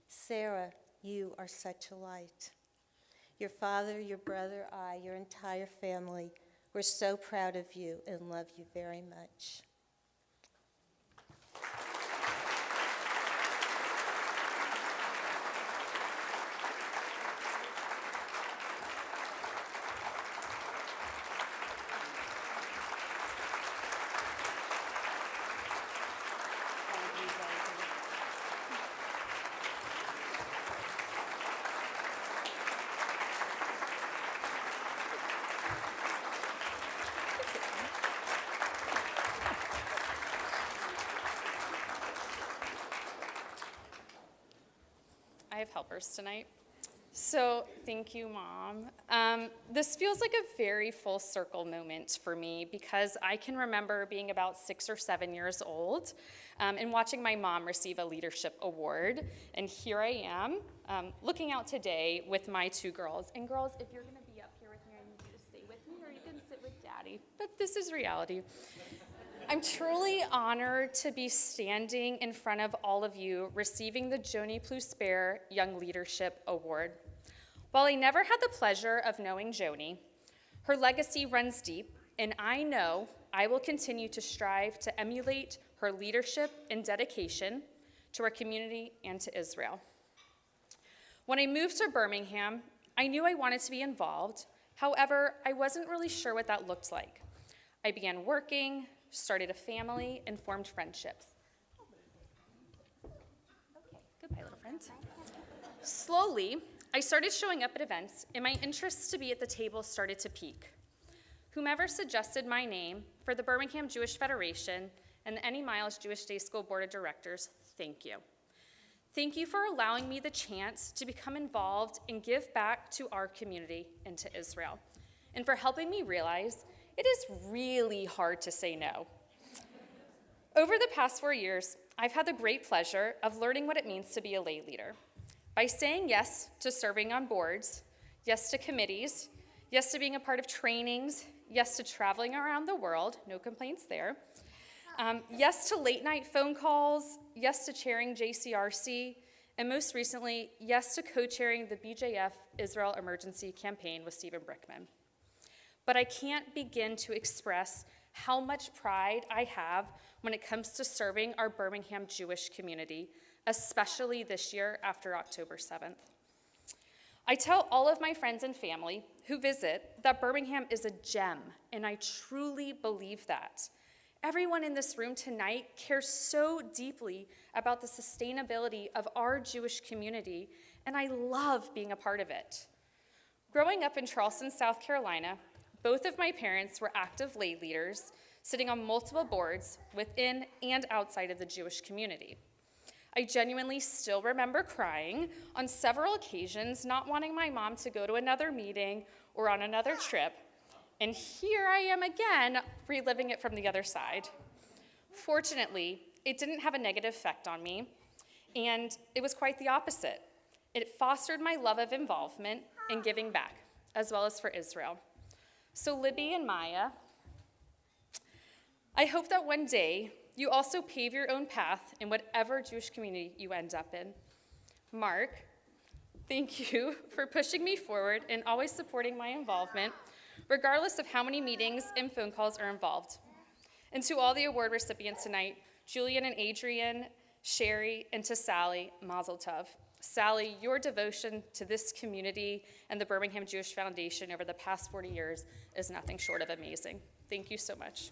Sarah, you are such a light. Your father, your brother, I, your entire family, we're so proud of you and love you very much. I have helpers tonight. So thank you, Mom. This feels like a very full circle moment for me because I can remember being about 6 or 7 years old and watching my mom receive a leadership award. And here I am looking out today with my 2 girls. And girls, if you're gonna be up here with me, I need you to stay with me or you can sit with Daddy. But this is reality. I'm truly honored to be standing in front of all of you receiving the Joni Plusper Young Leadership Award. While I never had the pleasure of knowing Joni, her legacy runs deep, and I know I will continue to strive to emulate her leadership and dedication to our community and to Israel. When I moved to Birmingham, I knew I wanted to be involved. However, I wasn't really sure what that looked like. I began working, started a family, and formed friendships. Okay, goodbye, little friend. Slowly, I started showing up at events, and my interest to be at the table started to peak. Whomever suggested my name for the Birmingham Jewish Federation and the Annie Miles Jewish Day School Board of Directors, thank you. Thank you for allowing me the chance to become involved and give back to our community and to Israel, and for helping me realize it is really hard to say no. Over the past 4 years, I've had the great pleasure of learning what it means to be a lay leader. By saying yes to serving on boards, yes to committees, yes to being a part of trainings, yes to traveling around the world, no complaints there, yes to late night phone calls, yes to chairing JCRC, and most recently, yes to co-chairing the BJF Israel Emergency Campaign with Stephen Brickman. But I can't begin to express how much pride I have when it comes to serving our Birmingham Jewish community, especially this year after October 7th. I tell all of my friends and family who visit that Birmingham is a gem, and I truly believe that. Everyone in this room tonight cares so deeply about the sustainability of our Jewish community, and I love being a part of it. Growing up in Charleston, South Carolina, both of my parents were active lay leaders, sitting on multiple boards within and outside of the Jewish community. I genuinely still remember crying on several occasions, not wanting my mom to go to another meeting or on another trip. And here I am again, reliving it from the other side. Fortunately, it didn't have a negative effect on me, and it was quite the opposite. It fostered my love of involvement and giving back, as well as for Israel. So Libby and Maya, I hope that one day you also pave your own path in whatever Jewish community you end up in. Mark, thank you for pushing me forward and always supporting my involvement, regardless of how many meetings and phone calls are involved. And to all the award recipients tonight, Julian and Adrian, Sherry, and to Sally, Mazel Tov. Sally, your devotion to this community and the Birmingham Jewish Foundation over the past 40 years is nothing short of amazing. Thank you so much.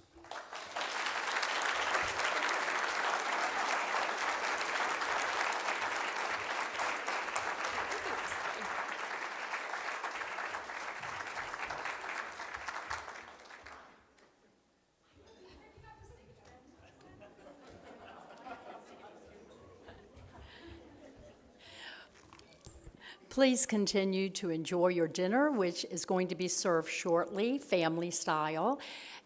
Please continue to enjoy your dinner, which is going to be served shortly, family style.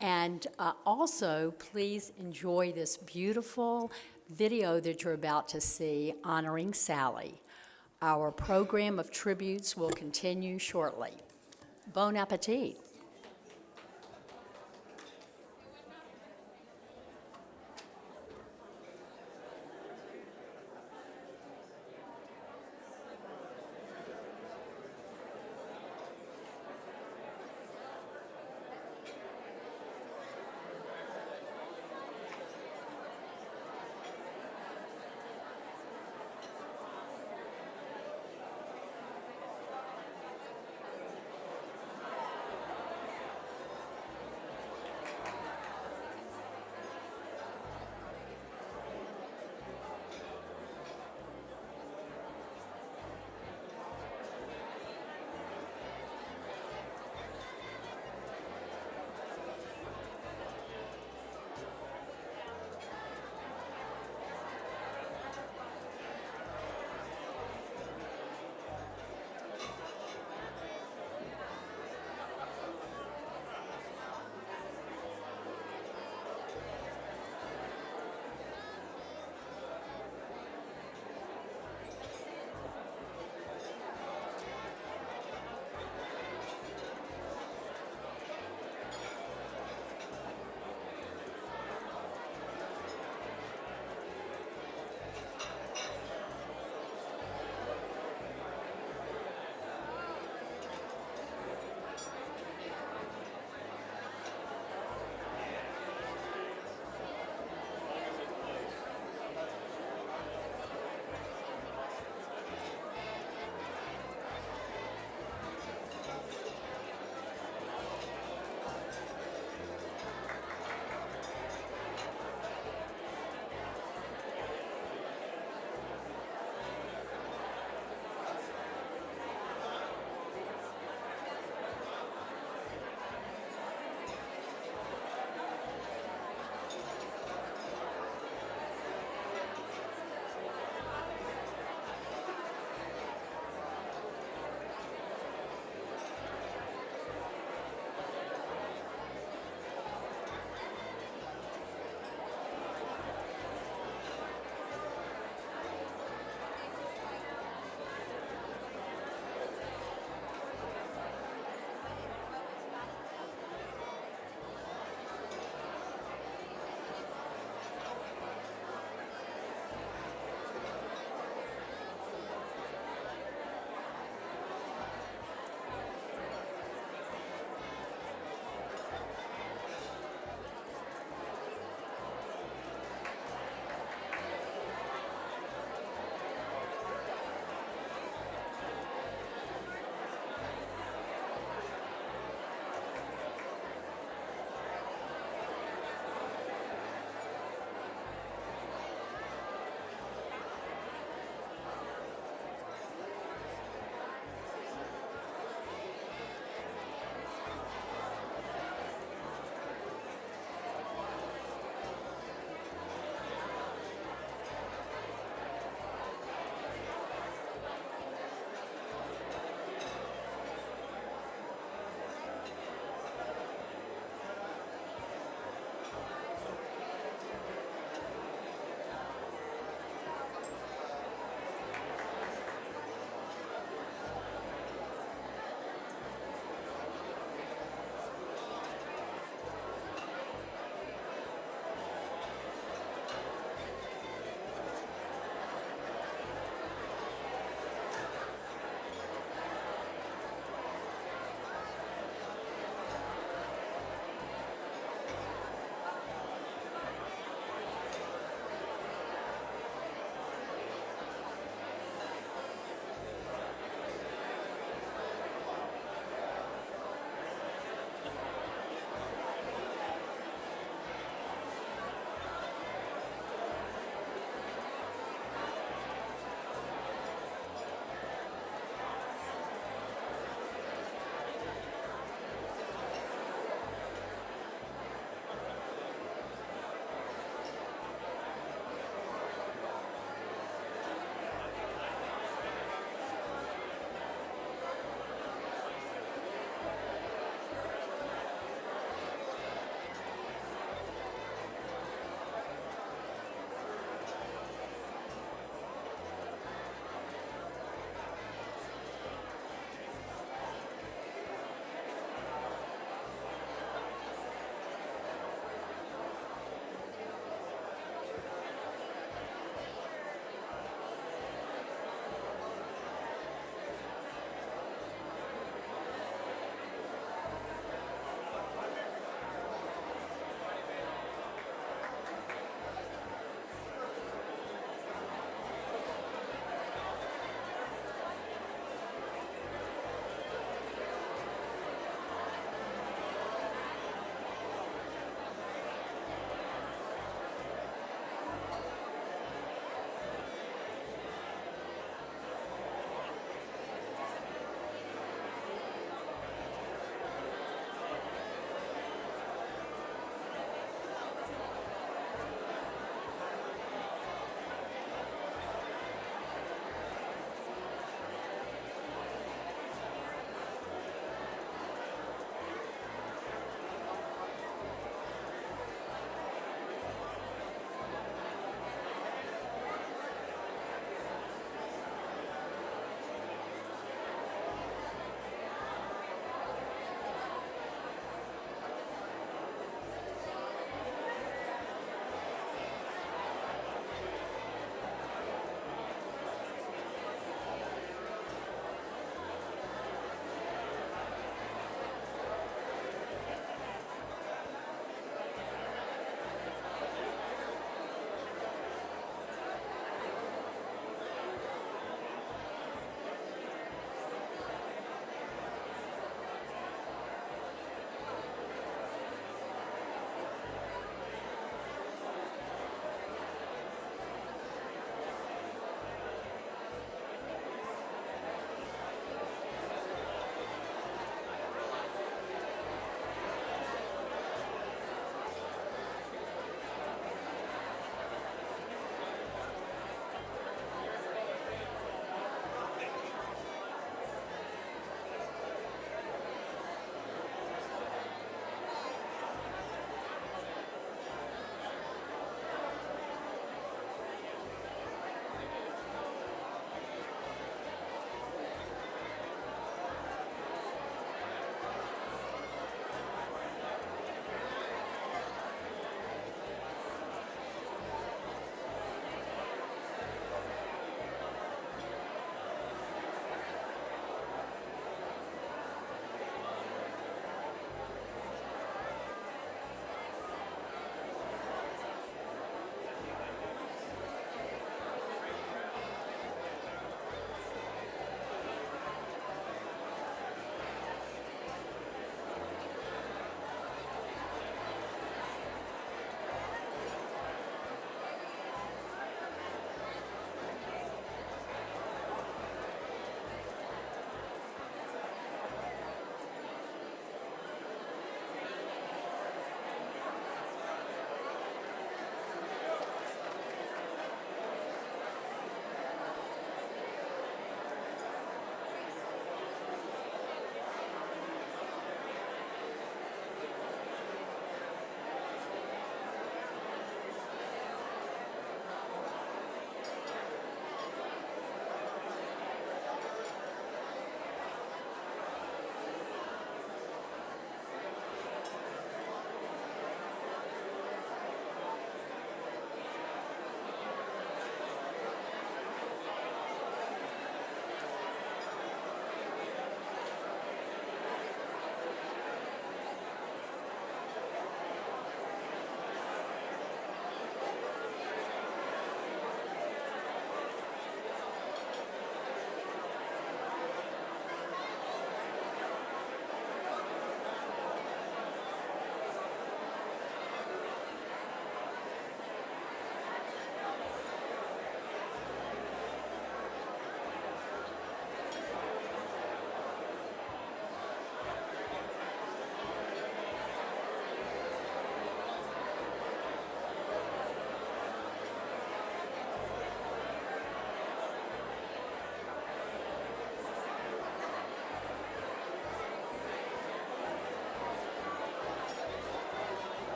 And also, please enjoy this beautiful video that you're about to see honoring Sally. Our program of tributes will continue shortly. Bon appetit.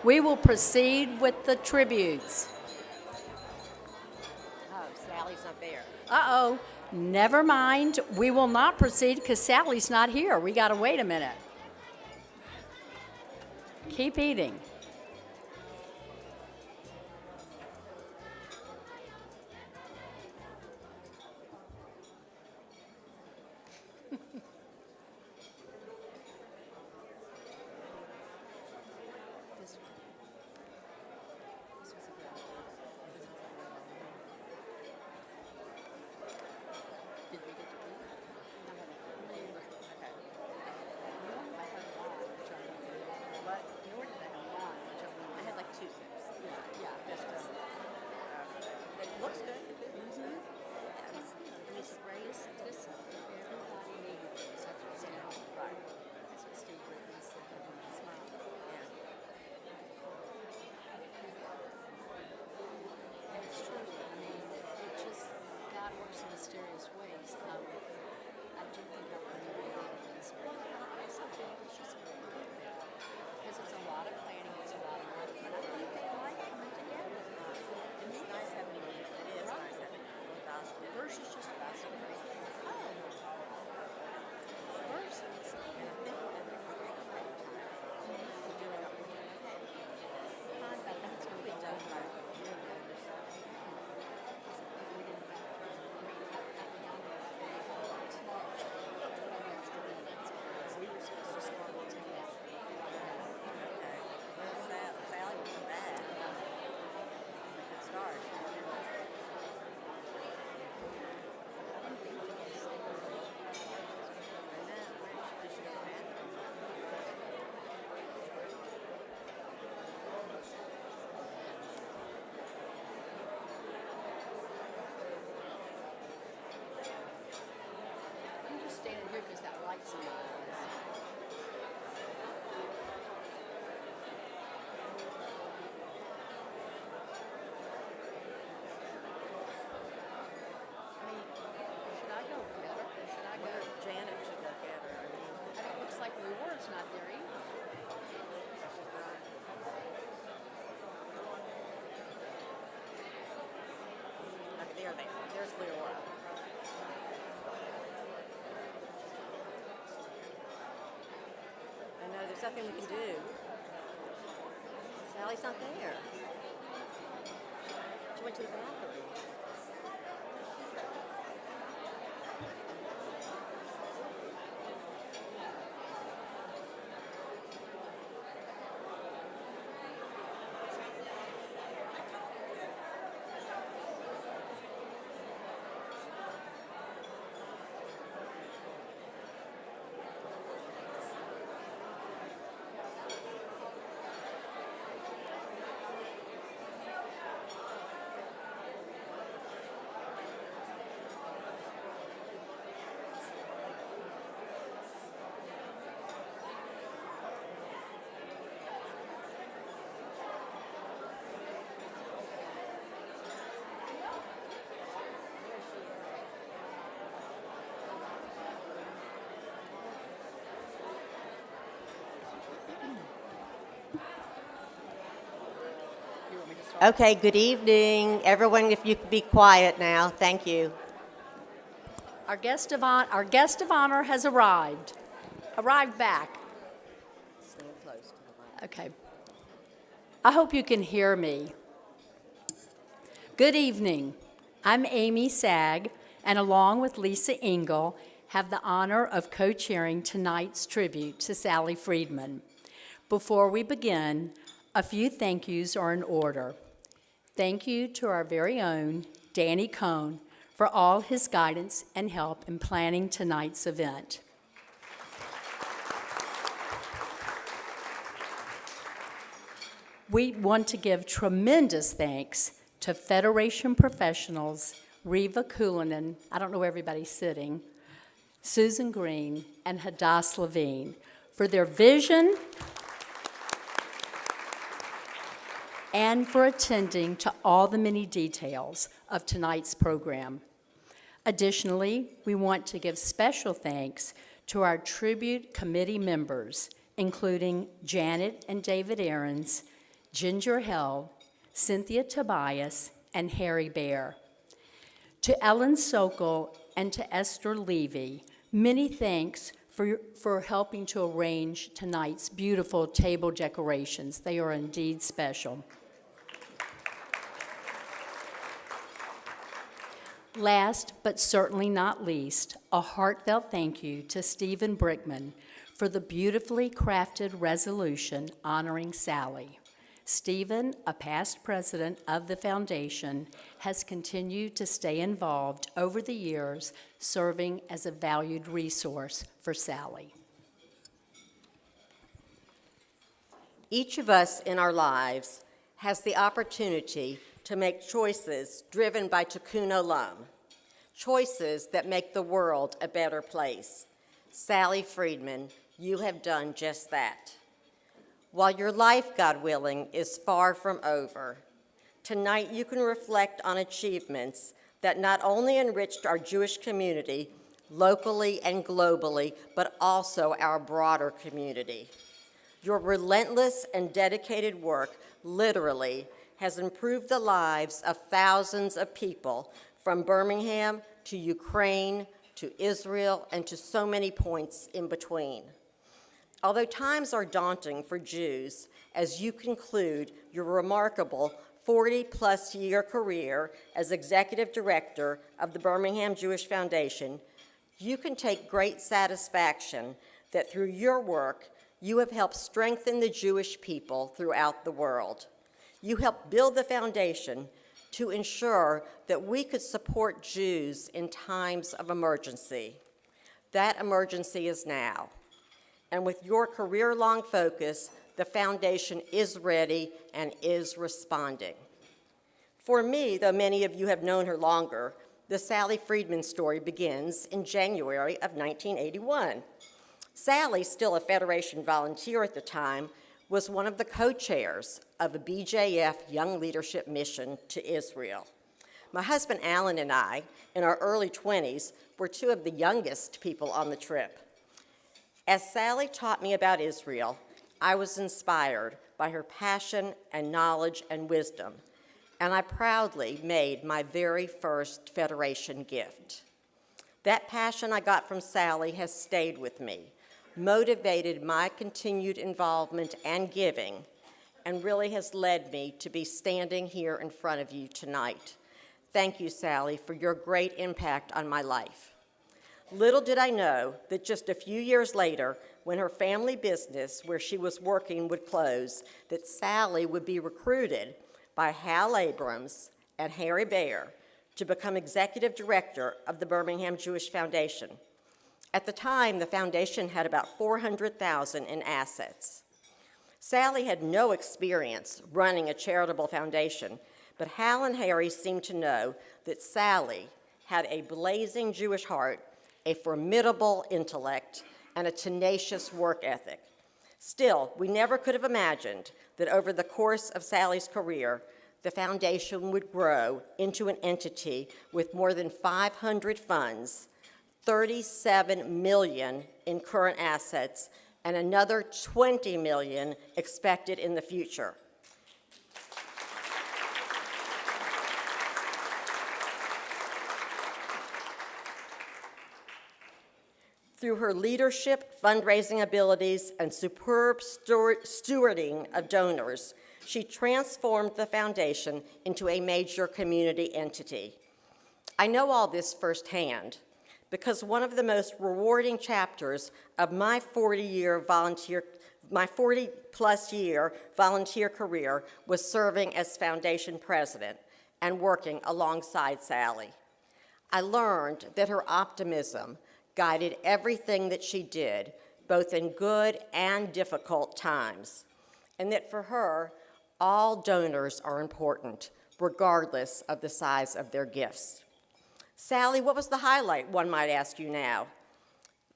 We will proceed with the tributes. Oh, Sally's not there. Uh-oh, never mind. We will not proceed because Sally's not here. We got to wait a minute. Keep eating. I had like 2 sips. It looks good. Yes. And it's great. Everybody needed this. That's what Steve, right. That's what Steve Britton said. Smile. Yeah. And it's true. I mean, it just, God works in mysterious ways. I do think our community is very something it's just very good because it's a lot of planning, it's a lot of work, but I think people like coming together. And it's nice having you. It is nice having you. Gospel. Versus just gospel. Oh. Versus. And I think we're doing okay. We're doing okay. But that's going to be done by we were supposed to start with 10 after. Okay. Well, Sally will come back. Good start. I'm just standing here because that light's in my eyes. I mean, should I go get her or should I go? Janet should go get her. I mean, And it looks like Reward's not there either. okay, there they are. There's Leora. I know, there's nothing we can do. Sally's not there. She went to the bathroom. Okay, good evening. Everyone, if you could be quiet now. Thank you. Our guest of honor has arrived. Arrived back. Stand close to the mic. Okay. I hope you can hear me. Good evening. I'm Amy Sag, and along with Lisa Engel, have the honor of co-chairing tonight's tribute to Sally Friedman. Before we begin, a few thank yous are in order. Thank you to our very own Danny Cohn for all his guidance and help in planning tonight's event. We want to give tremendous thanks to Federation professionals Reva Kulinen, I don't know where everybody's sitting, Susan Green, and Hadass Levine for their vision and for attending to all the many details of tonight's program. Additionally, we want to give special thanks to our tribute committee members, including Janet and David Aarons, Ginger Hell, Cynthia Tobias, and Harry Bear. To Ellen Sokol and to Esther Levy, many thanks for helping to arrange tonight's beautiful table decorations. They are indeed special. Last, but certainly not least, a heartfelt thank you to Stephen Brickman for the beautifully crafted resolution honoring Sally. Stephen, a past president of the foundation, has continued to stay involved over the years, serving as a valued resource for Sally. Each of us in our lives has the opportunity to make choices driven by tikkun olam, choices that make the world a better place. Sally Friedman, you have done just that. While your life, God willing, is far from over, tonight you can reflect on achievements that not only enriched our Jewish community locally and globally, but also our broader community. Your relentless and dedicated work literally has improved the lives of thousands of people from Birmingham to Ukraine to Israel and to so many points in between. Although times are daunting for Jews, as you conclude your remarkable 40-plus year career as executive director of the Birmingham Jewish Foundation, you can take great satisfaction that through your work, you have helped strengthen the Jewish people throughout the world. You helped build the foundation to ensure that we could support Jews in times of emergency. That emergency is now. And with your career-long focus, the foundation is ready and is responding. For me, though many of you have known her longer, the Sally Friedman story begins in January of 1981. Sally, still a Federation volunteer at the time, was one of the co-chairs of a BJF Young Leadership mission to Israel. My husband Alan and I, in our early 20s, were two of the youngest people on the trip. As Sally taught me about Israel, I was inspired by her passion and knowledge and wisdom, and I proudly made my very first Federation gift. That passion I got from Sally has stayed with me, motivated my continued involvement and giving, and really has led me to be standing here in front of you tonight. Thank you, Sally, for your great impact on my life. Little did I know that just a few years later, when her family business where she was working would close, that Sally would be recruited by Hal Abrams and Harry Bear to become executive director of the Birmingham Jewish Foundation. At the time, the foundation had about $400,000 in assets. Sally had no experience running a charitable foundation, but Hal and Harry seemed to know that Sally had a blazing Jewish heart, a formidable intellect, and a tenacious work ethic. Still, we never could have imagined that over the course of Sally's career, the foundation would grow into an entity with more than 500 funds, 37 million in current assets, and another 20 million expected in the future. Through her leadership, fundraising abilities, and superb stewarding of donors, she transformed the foundation into a major community entity. I know all this firsthand because one of the most rewarding chapters of my 40-plus year volunteer career was serving as foundation president and working alongside Sally. I learned that her optimism guided everything that she did, both in good and difficult times, and that for her, all donors are important, regardless of the size of their gifts. Sally, what was the highlight, one might ask you now?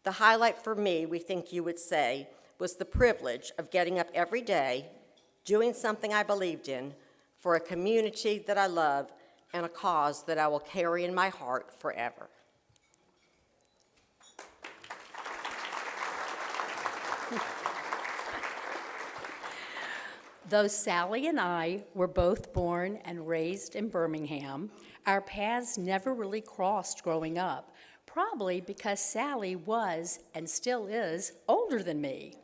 The highlight for me, we think you would say, was the privilege of getting up every day, doing something I believed in, for a community that I love, and a cause that I will carry in my heart forever. Though Sally and I were both born and raised in Birmingham, our paths never really crossed growing up, probably because Sally was, and still is, older than me.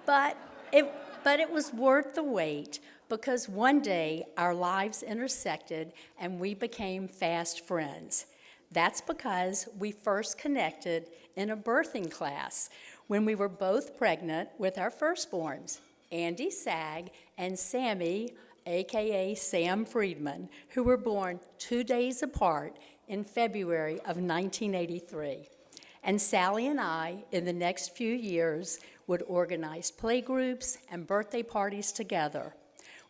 But it was worth the wait because one day our lives intersected and we became fast friends. That's because we first connected in a birthing class when we were both pregnant with our firstborns, Andy Sag and Sammy, aka Sam Friedman, who were born 2 days apart in February of 1983. And Sally and I, in the next few years, would organize playgroups and birthday parties together.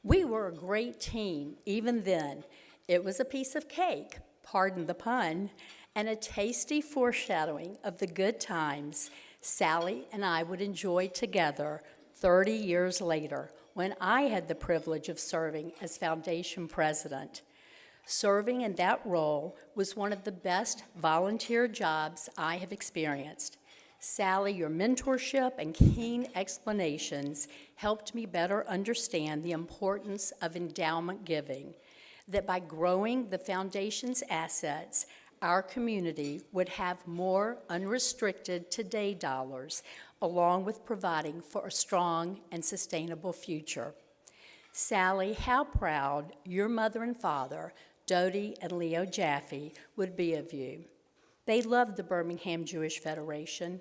We were a great team even then. It was a piece of cake, pardon the pun, and a tasty foreshadowing of the good times Sally and I would enjoy together 30 years later when I had the privilege of serving as foundation president. Serving in that role was one of the best volunteer jobs I have experienced. Sally, your mentorship and keen explanations helped me better understand the importance of endowment giving, that by growing the foundation's assets, our community would have more unrestricted today dollars, along with providing for a strong and sustainable future. Sally, how proud your mother and father, Dodie and Leo Jaffe, would be of you. They loved the Birmingham Jewish Federation.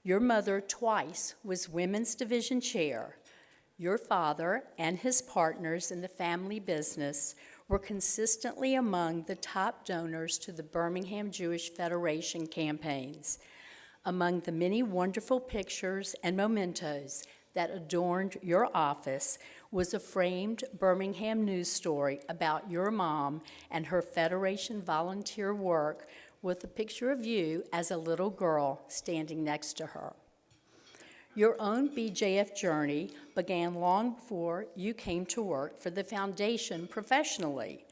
Your mother twice was Women's Division Chair. Your father and his partners in the family business were consistently among the top donors to the Birmingham Jewish Federation campaigns. Among the many wonderful pictures and mementos that adorned your office was a framed Birmingham news story about your mom and her Federation volunteer work with a picture of you as a little girl standing next to her. Your own BJF journey began long before you came to work for the foundation professionally.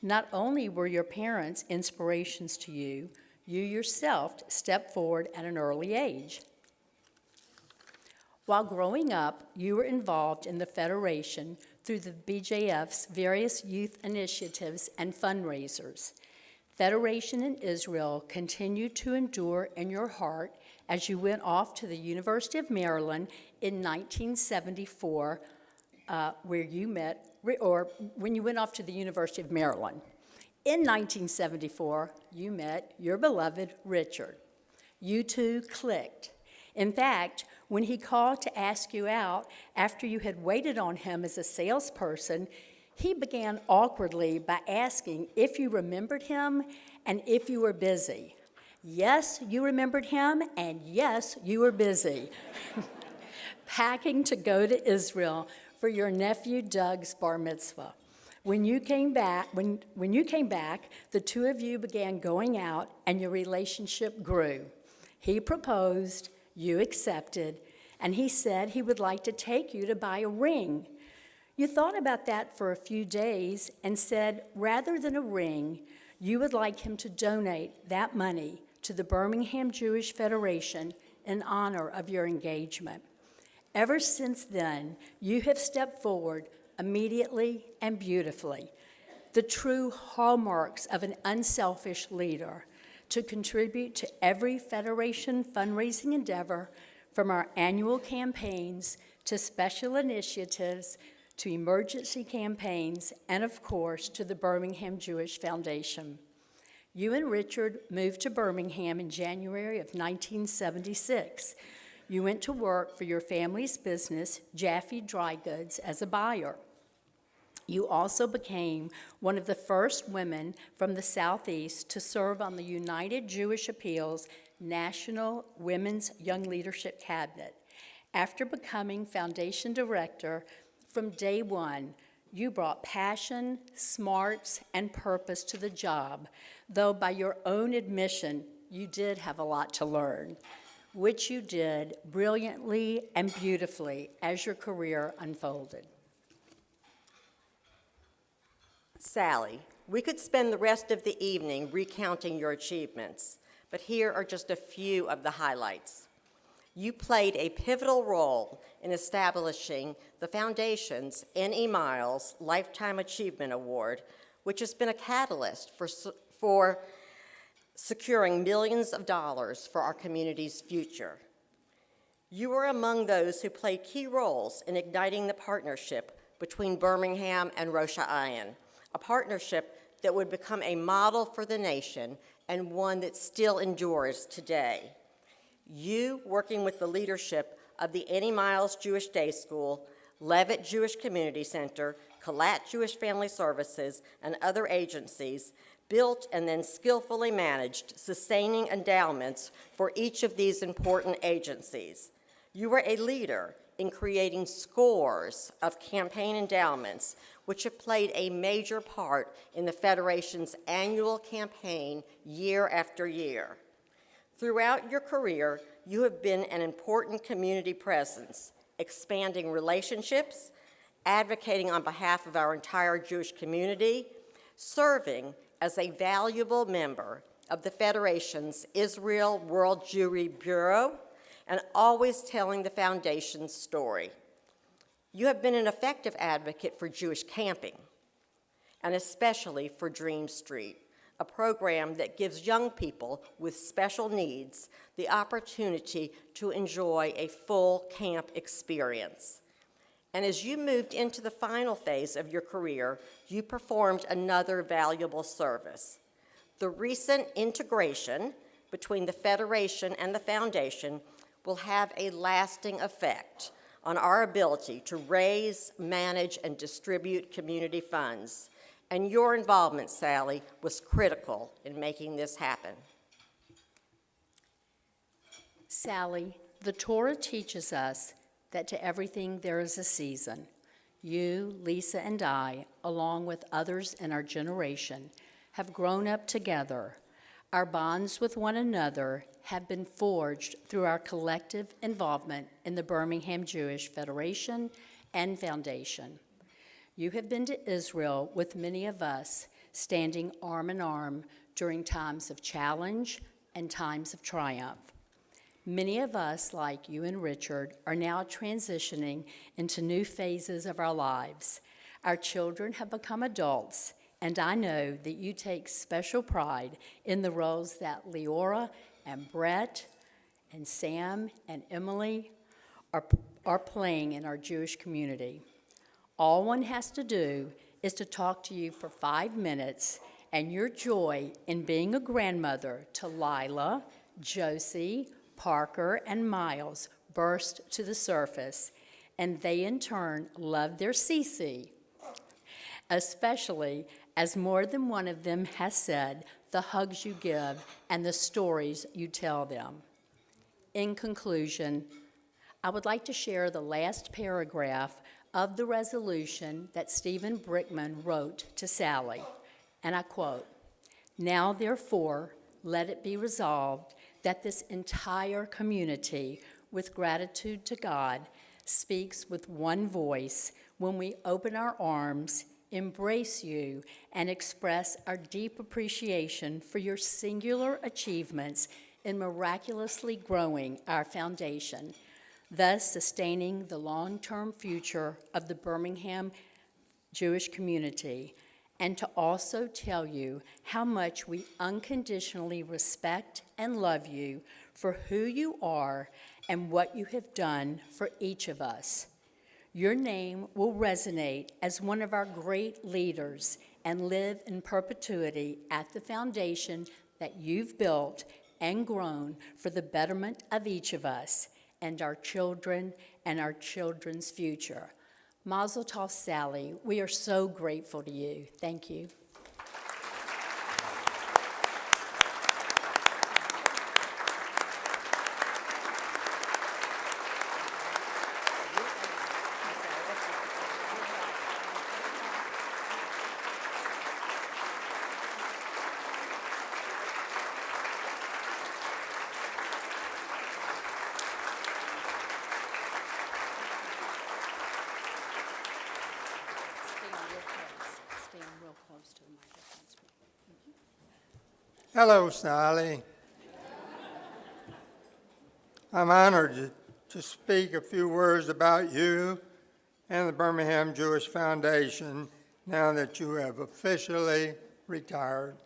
Not only were your parents inspirations to you, you yourself stepped forward at an early age. While growing up, you were involved in the Federation through the BJF's various youth initiatives and fundraisers. Federation in Israel continued to endure in your heart as you went off to the University of Maryland in 1974, where you met, or when you went off to the University of Maryland. In 1974, you met your beloved Richard. You two clicked. In fact, when he called to ask you out after you had waited on him as a salesperson, he began awkwardly by asking if you remembered him and if you were busy. Yes, you remembered him, and yes, you were busy. Packing to go to Israel for your nephew Doug's bar mitzvah. When you came back, the two of you began going out, and your relationship grew. He proposed, you accepted, and he said he would like to take you to buy a ring. You thought about that for a few days and said rather than a ring, you would like him to donate that money to the Birmingham Jewish Federation in honor of your engagement. Ever since then, you have stepped forward immediately and beautifully, the true hallmarks of an unselfish leader, to contribute to every Federation fundraising endeavor, from our annual campaigns to special initiatives to emergency campaigns, and of course, to the Birmingham Jewish Foundation. You and Richard moved to Birmingham in January of 1976. You went to work for your family's business, Jaffe Dry Goods, as a buyer. You also became one of the first women from the Southeast to serve on the United Jewish Appeals National Women's Young Leadership Cabinet. After becoming foundation director, from day one, you brought passion, smarts, and purpose to the job, though by your own admission, you did have a lot to learn, which you did brilliantly and beautifully as your career unfolded. Sally, we could spend the rest of the evening recounting your achievements, but here are just a few of the highlights. You played a pivotal role in establishing the Foundation's N.E. Miles Lifetime Achievement Award, which has been a catalyst for securing millions of dollars for our community's future. You were among those who played key roles in igniting the partnership between Birmingham and Rosh Hashanah, a partnership that would become a model for the nation and one that still endures today. You, working with the leadership of the N.E. Miles Jewish Day School, Levitt Jewish Community Center, Kalat Jewish Family Services, and other agencies, built and then skillfully managed sustaining endowments for each of these important agencies. You were a leader in creating scores of campaign endowments, which have played a major part in the Federation's annual campaign year after year. Throughout your career, you have been an important community presence, expanding relationships, advocating on behalf of our entire Jewish community, serving as a valuable member of the Federation's Israel World Jewry Bureau, and always telling the Foundation's story. You have been an effective advocate for Jewish camping, and especially for Dream Street, a program that gives young people with special needs the opportunity to enjoy a full camp experience. And as you moved into the final phase of your career, you performed another valuable service. The recent integration between the Federation and the Foundation will have a lasting effect on our ability to raise, manage, and distribute community funds. And your involvement, Sally, was critical in making this happen. Sally, the Torah teaches us that to everything there is a season. You, Lisa, and I, along with others in our generation, have grown up together. Our bonds with one another have been forged through our collective involvement in the Birmingham Jewish Federation and Foundation. You have been to Israel with many of us, standing arm in arm during times of challenge and times of triumph. Many of us, like you and Richard, are now transitioning into new phases of our lives. Our children have become adults, and I know that you take special pride in the roles that Leora and Brett and Sam and Emily are playing in our Jewish community. All one has to do is to talk to you for 5 minutes, and your joy in being a grandmother to Lila, Josie, Parker, and Miles burst to the surface, and they in turn love their Cece, especially as more than one of them has said the hugs you give and the stories you tell them. In conclusion, I would like to share the last paragraph of the resolution that Stephen Brickman wrote to Sally, and I quote, "Now therefore, let it be resolved that this entire community, with gratitude to God, speaks with one voice when we open our arms, embrace you, and express our deep appreciation for your singular achievements in miraculously growing our foundation, thus sustaining the long-term future of the Birmingham Jewish community, and to also tell you how much we unconditionally respect and love you for who you are and what you have done for each of us. Your name will resonate as one of our great leaders and live in perpetuity at the foundation that you've built and grown for the betterment of each of us and our children and our children's future. Mazel tov, Sally. We are so grateful to you. Thank you. Stand real close to the microphones. Hello, Sally. I'm honored to speak a few words about you and the Birmingham Jewish Foundation now that you have officially retired.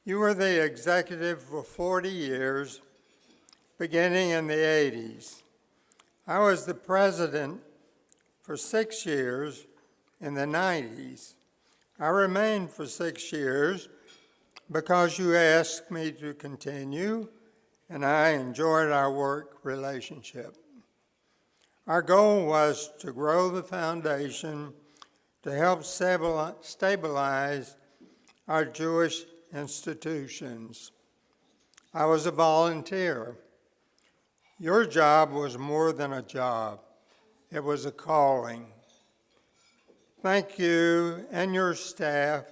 You were the executive for 40 years, beginning in the 80s. I was the president for 6 years in the 90s. I remained for 6 years because you asked me to continue, and I enjoyed our work relationship. Our goal was to grow the foundation to help stabilize our Jewish institutions. I was a volunteer. Your job was more than a job. It was a calling. Thank you and your staff.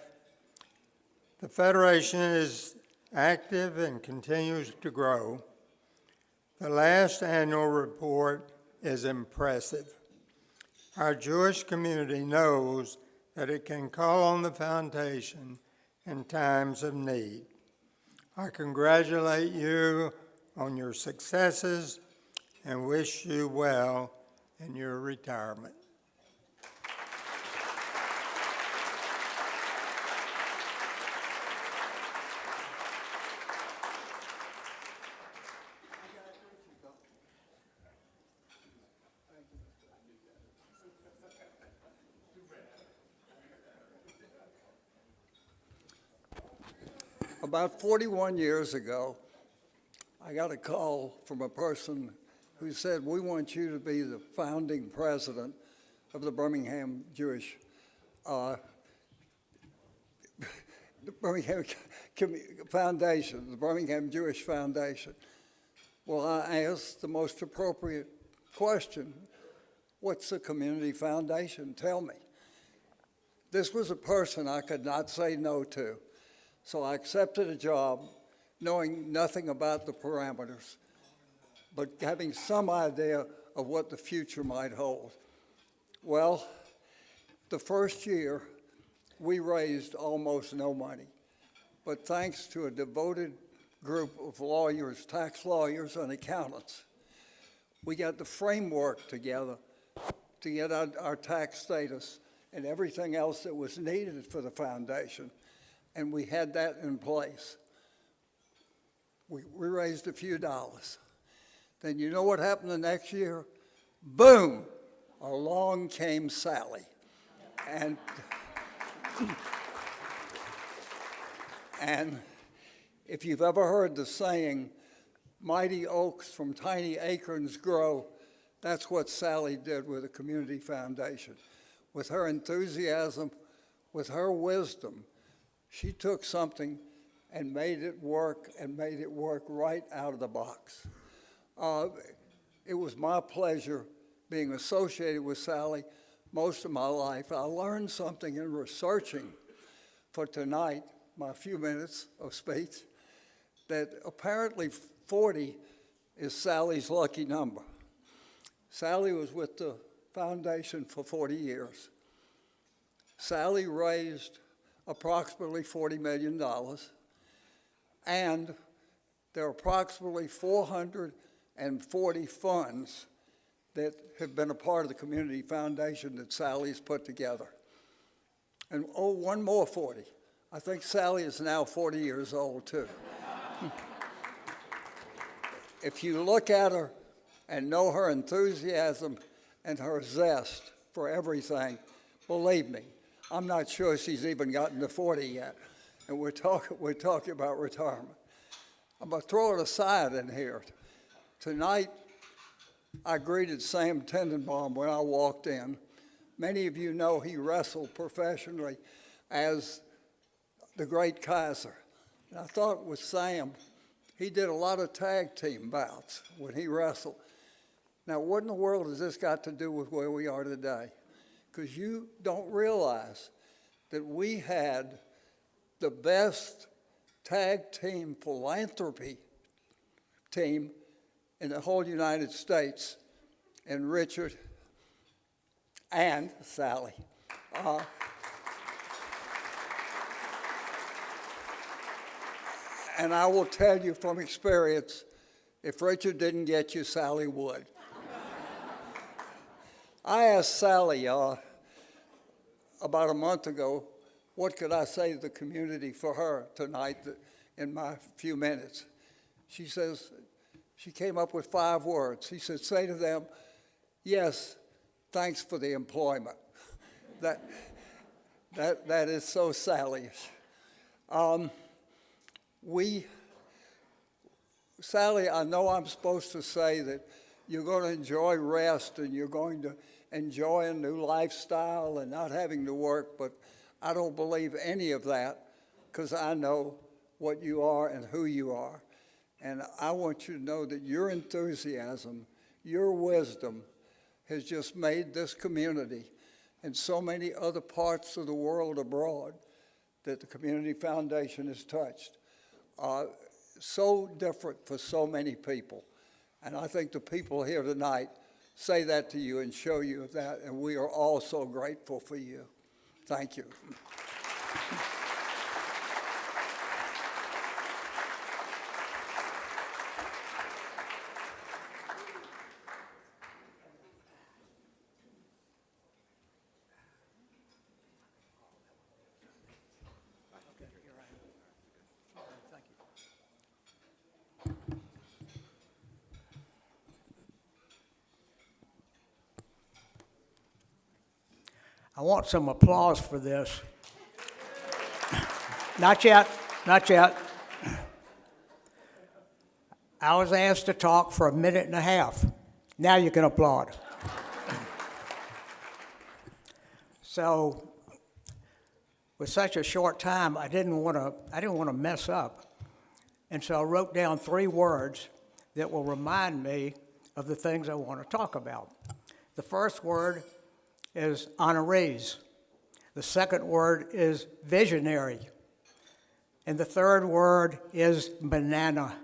The Federation is active and continues to grow. The last annual report is impressive. Our Jewish community knows that it can call on the foundation in times of need. I congratulate you on your successes and wish you well in your retirement. About 41 years ago, I got a call from a person who said, "We want you to be the founding president of the Birmingham Jewish, the Birmingham Foundation, the Birmingham Jewish Foundation." Well, I asked the most appropriate question: what's a community foundation? Tell me. This was a person I could not say no to. So I accepted a job knowing nothing about the parameters, but having some idea of what the future might hold. Well, the first year, we raised almost no money, but thanks to a devoted group of lawyers, tax lawyers, and accountants, we got the framework together to get our tax status and everything else that was needed for the foundation. And we had that in place. We raised a few dollars. Then you know what happened the next year? Boom! Along came Sally. And if you've ever heard the saying, "Mighty oaks from tiny acorns grow," that's what Sally did with the Community Foundation. With her enthusiasm, with her wisdom, she took something and made it work, and made it work right out of the box. It was my pleasure being associated with Sally most of my life. I learned something in researching for tonight, my few minutes of speech, that apparently 40 is Sally's lucky number. Sally was with the foundation for 40 years. Sally raised approximately $40 million, and there are approximately 440 funds that have been a part of the Community Foundation that Sally's put together. And one more 40. I think Sally is now 40 years old, too. If you look at her and know her enthusiasm and her zest for everything, believe me, I'm not sure she's even gotten to 40 yet, and we're talking about retirement. I'm going to throw it aside in here. Tonight, I greeted Sam Tenenbaum when I walked in. Many of you know he wrestled professionally as the great Kaiser. And I thought with Sam, he did a lot of tag team bouts when he wrestled. Now, what in the world has this got to do with where we are today? Because you don't realize that we had the best tag team philanthropy team in the whole United States, and Richard and Sally. And I will tell you from experience If Richard didn't get you, Sally would. I asked Sally about a month ago, what could I say to the community for her tonight in my few minutes? She says, she came up with 5 words. She said, say to them, yes, thanks for the employment. That is so Sally-ish. Sally, I know I'm supposed to say that you're going to enjoy rest and you're going to enjoy a new lifestyle and not having to work, but I don't believe any of that because I know what you are and who you are. And I want you to know that your enthusiasm, your wisdom has just made this community and so many other parts of the world abroad that the Community Foundation has touched so different for so many people. And I think the people here tonight say that to you and show you that, and we are all so grateful for you. Thank you. I want some applause for this. Not yet, not yet. I was asked to talk for 1.5 minutes. Now you can applaud. So, with such a short time, I didn't want to mess up, and so I wrote down 3 words that will remind me of the things I want to talk about. The first word is honorees. The second word is visionary. And the third word is banana.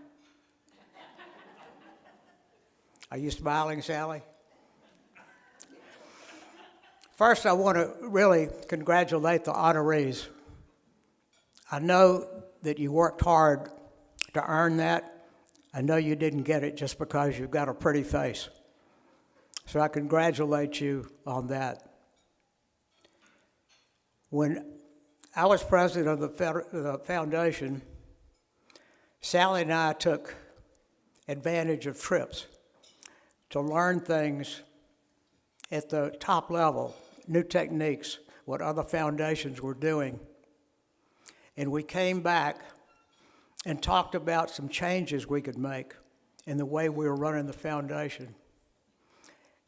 Are you smiling, Sally? First, I want to really congratulate the honorees. I know that you worked hard to earn that. I know you didn't get it just because you've got a pretty face. So I congratulate you on that. When I was president of the foundation, Sally and I took advantage of trips to learn things at the top level, new techniques, what other foundations were doing. And we came back and talked about some changes we could make in the way we were running the foundation.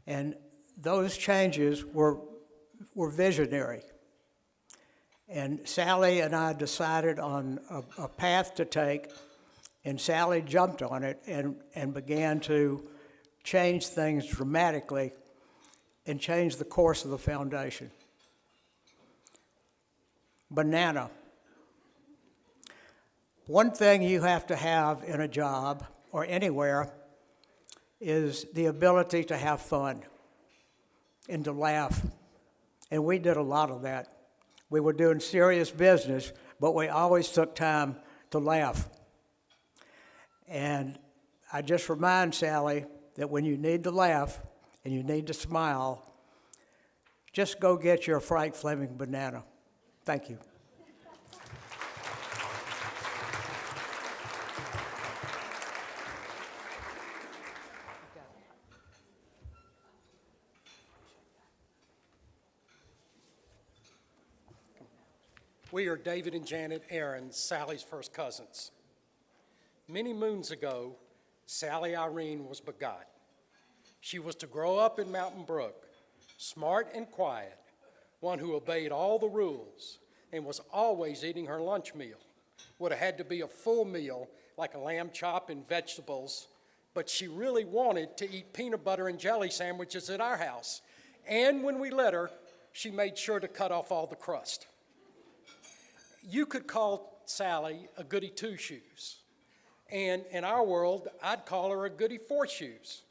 And those changes were visionary. And Sally and I decided on a path to take, and Sally jumped on it and began to change things dramatically and change the course of the foundation. Banana. One thing you have to have in a job or anywhere is the ability to have fun and to laugh. And we did a lot of that. We were doing serious business, but we always took time to laugh. And I just remind Sally that when you need to laugh and you need to smile, just go get your Frank Fleming banana. Thank you. We are David and Janet Aaron, Sally's first cousins. Many moons ago, Sally Irene was begot. She was to grow up in Mountain Brook, smart and quiet, one who obeyed all the rules and was always eating her lunch meal. Would have had to be a full meal, like a lamb chop and vegetables, but she really wanted to eat peanut butter and jelly sandwiches at our house. And when we let her, she made sure to cut off all the crust. You could call Sally a goody two-shoes. And in our world, I'd call her a goody four-shoes.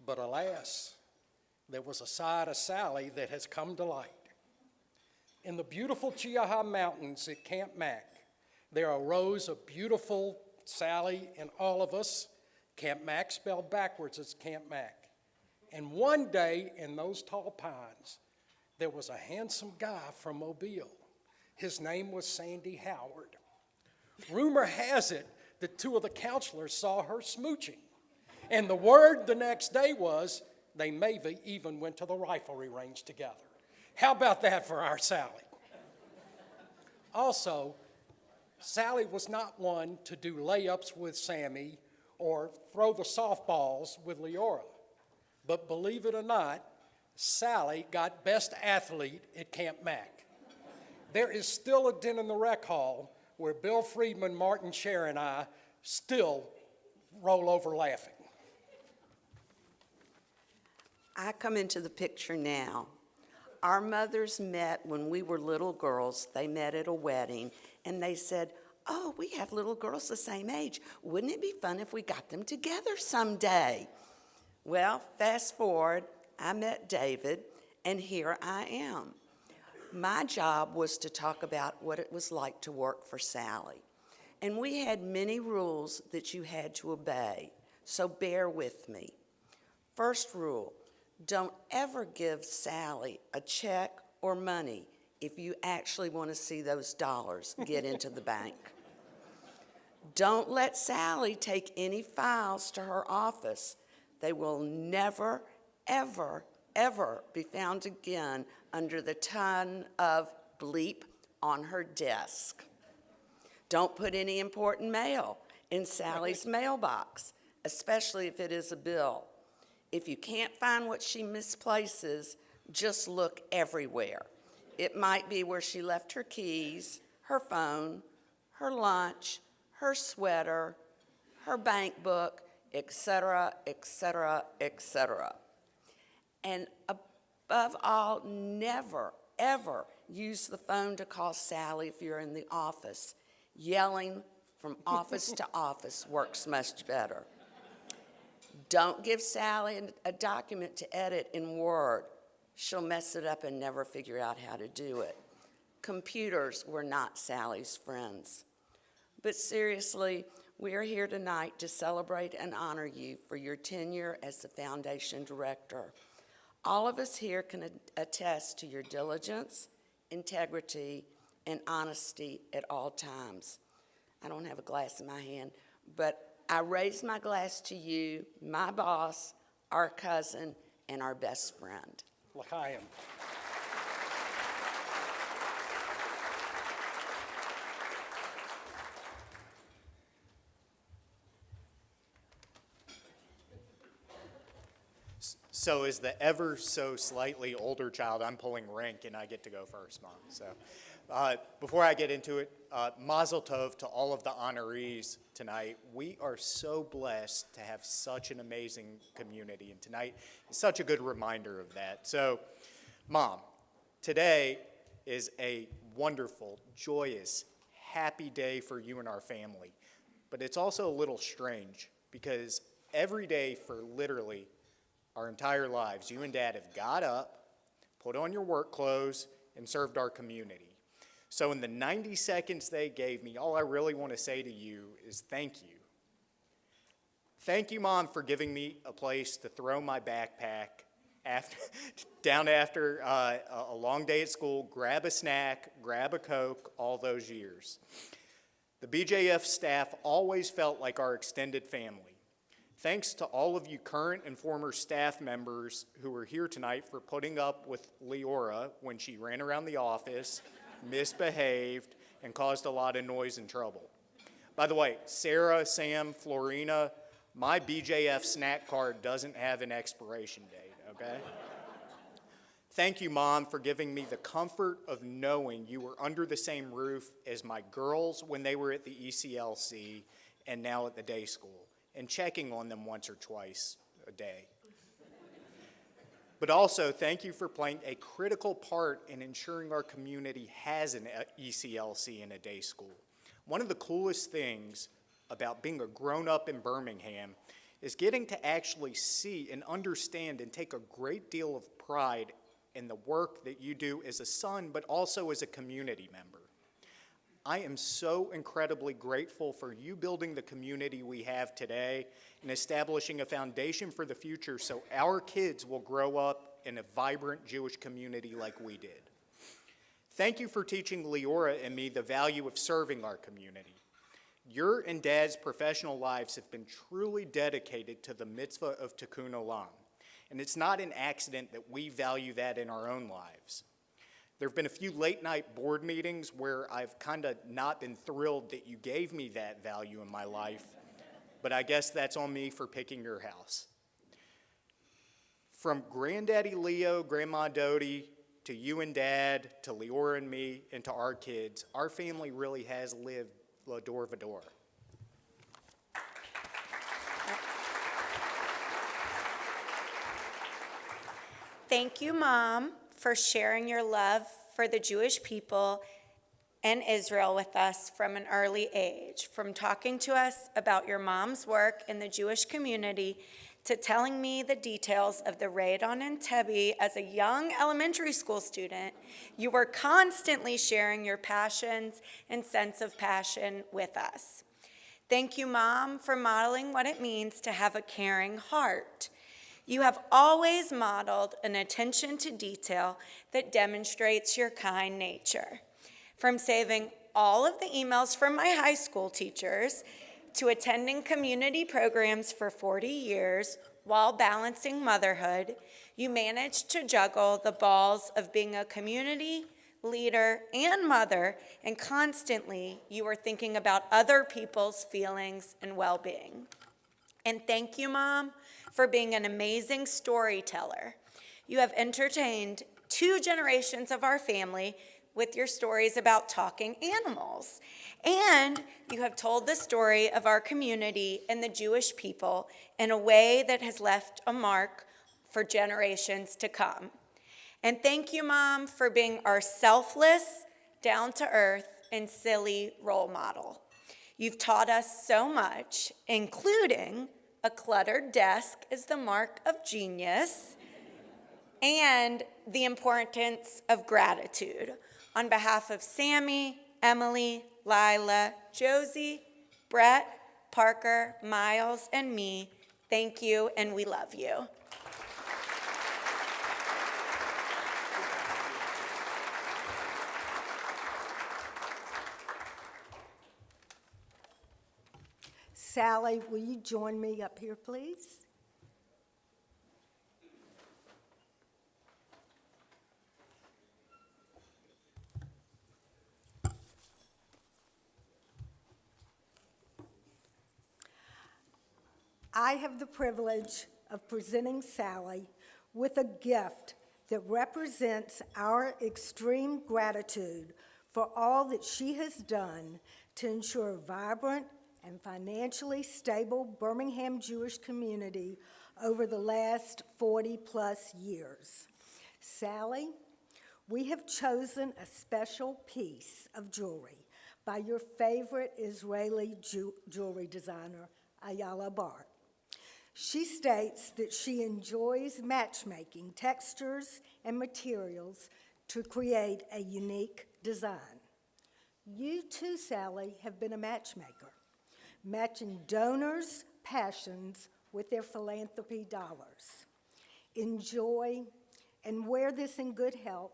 But alas, there was a side of Sally that has come to light. In the beautiful Chiaha Mountains at Camp Mac, there are rows of beautiful Sally and all of us Camp Mac spelled backwards is Camp Mac. And one day in those tall pines, there was a handsome guy from Mobile. His name was Sandy Howard. Rumor has it that two of the counselors saw her smooching. And the word the next day was they maybe even went to the riflery range together. How about that for our Sally? Also, Sally was not one to do layups with Sammy or throw the softballs with Leora. But believe it or not, Sally got best athlete at Camp Mac. There is still a den in the rec hall where Bill Friedman, Martin Scher, and I still roll over laughing. I come into the picture now. Our mothers met when we were little girls. They met at a wedding, and they said, "Oh, we have little girls the same age. Wouldn't it be fun if we got them together someday?" Well, fast forward, I met David, and here I am. My job was to talk about what it was like to work for Sally. And we had many rules that you had to obey, so bear with me. First rule, don't ever give Sally a check or money if you actually want to see those dollars get into the bank. Don't let Sally take any files to her office. They will never, ever, ever be found again under the ton of bleep on her desk. Don't put any important mail in Sally's mailbox, especially if it is a bill. If you can't find what she misplaces, just look everywhere. It might be where she left her keys, her phone, her lunch, her sweater, her bank book, etc., etc., etc. And above all, never, ever use the phone to call Sally if you're in the office. Yelling from office to office works much better. Don't give Sally a document to edit in Word. She'll mess it up and never figure out how to do it. Computers were not Sally's friends. But seriously, we are here tonight to celebrate and honor you for your tenure as the foundation director. All of us here can attest to your diligence, integrity, and honesty at all times. I don't have a glass in my hand, but I raise my glass to you, my boss, our cousin, and our best friend. L'chaim. So as the ever so slightly older child, I'm pulling rank and I get to go first, Mom. So before I get into it, mazel tov to all of the honorees tonight. We are so blessed to have such an amazing community, and tonight is such a good reminder of that. So, Mom, today is a wonderful, joyous, happy day for you and our family. But it's also a little strange because every day for literally our entire lives, you and Dad have got up, put on your work clothes, and served our community. So in the 90 seconds they gave me, all I really want to say to you is thank you. Thank you, Mom, for giving me a place to throw my backpack down after a long day at school, grab a snack, grab a Coke, all those years. The BJF staff always felt like our extended family. Thanks to all of you current and former staff members who are here tonight for putting up with Leora when she ran around the office, misbehaved, and caused a lot of noise and trouble. By the way, Sarah, Sam, Florina, my BJF snack card doesn't have an expiration date, okay? Thank you, Mom, for giving me the comfort of knowing you were under the same roof as my girls when they were at the ECLC and now at the day school, and checking on them once or twice a day. But also, thank you for playing a critical part in ensuring our community has an ECLC and a day school. One of the coolest things about being a grown-up in Birmingham is getting to actually see and understand and take a great deal of pride in the work that you do as a son, but also as a community member. I am so incredibly grateful for you building the community we have today and establishing a foundation for the future so our kids will grow up in a vibrant Jewish community like we did. Thank you for teaching Leora and me the value of serving our community. Your and Dad's professional lives have been truly dedicated to the mitzvah of Tikkun Olam, and it's not an accident that we value that in our own lives. There have been a few late-night board meetings where I've kind of not been thrilled that you gave me that value in my life, but I guess that's on me for picking your house. From Granddaddy Leo, Grandma Dodie, to you and Dad, to Leora and me, and to our kids, our family really has lived L'Ador Vador. Thank you, Mom, for sharing your love for the Jewish people and Israel with us from an early age, from talking to us about your mom's work in the Jewish community to telling me the details of the raid on Entebbe as a young elementary school student. You were constantly sharing your passions and sense of passion with us. Thank you, Mom, for modeling what it means to have a caring heart. You have always modeled an attention to detail that demonstrates your kind nature. From saving all of the emails from my high school teachers to attending community programs for 40 years while balancing motherhood, you managed to juggle the balls of being a community leader and mother, and constantly you were thinking about other people's feelings and well-being. And thank you, Mom, for being an amazing storyteller. You have entertained 2 generations of our family with your stories about talking animals. And you have told the story of our community and the Jewish people in a way that has left a mark for generations to come. And thank you, Mom, for being our selfless, down-to-earth, and silly role model. You've taught us so much, including a cluttered desk is the mark of genius, and the importance of gratitude. On behalf of Sammy, Emily, Lila, Josie, Brett, Parker, Miles, and me, thank you, and we love you. Sally, will you join me up here, please? I have the privilege of presenting Sally with a gift that represents our extreme gratitude for all that she has done to ensure a vibrant and financially stable Birmingham Jewish community over the last 40-plus years. Sally, we have chosen a special piece of jewelry by your favorite Israeli jewelry designer, Ayala Bar. She states that she enjoys matchmaking textures and materials to create a unique design. You too, Sally, have been a matchmaker, matching donors' passions with their philanthropy dollars. Enjoy and wear this in good health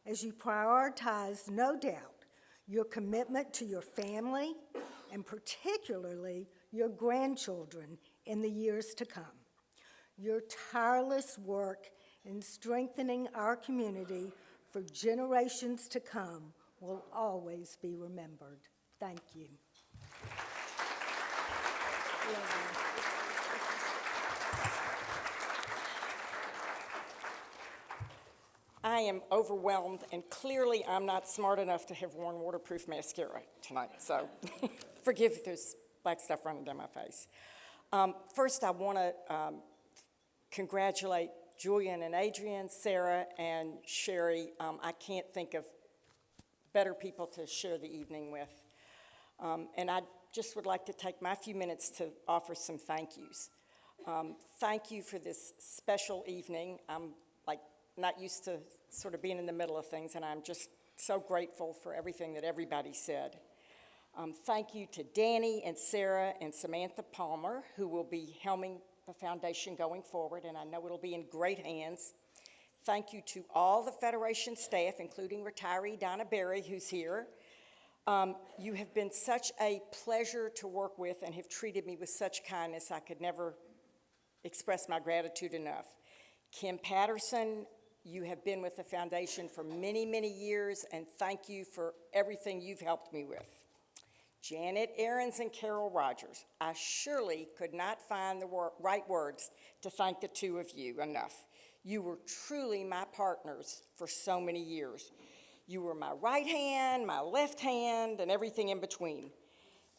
as you prioritize, no doubt, your commitment to your family and particularly your grandchildren in the years to come. Your tireless work in strengthening our community for generations to come will always be remembered. Thank you. I am overwhelmed, and clearly I'm not smart enough to have worn waterproof mascara tonight, so forgive if there's black stuff running down my face. First, I want to congratulate Julian and Adrian, Sarah, and Sherry. I can't think of better people to share the evening with. And I just would like to take my few minutes to offer some thank yous. Thank you for this special evening. I'm not used to sort of being in the middle of things, and I'm just so grateful for everything that everybody said. Thank you to Danny and Sarah and Samantha Palmer, who will be helming the foundation going forward, and I know it'll be in great hands. Thank you to all the Federation staff, including retiree Donna Berry, who's here. You have been such a pleasure to work with and have treated me with such kindness. I could never express my gratitude enough. Kim Patterson, you have been with the foundation for many, many years, and thank you for everything you've helped me with. Janet Aarons and Carol Rogers, I surely could not find the right words to thank the two of you enough. You were truly my partners for so many years. You were my right hand, my left hand, and everything in between.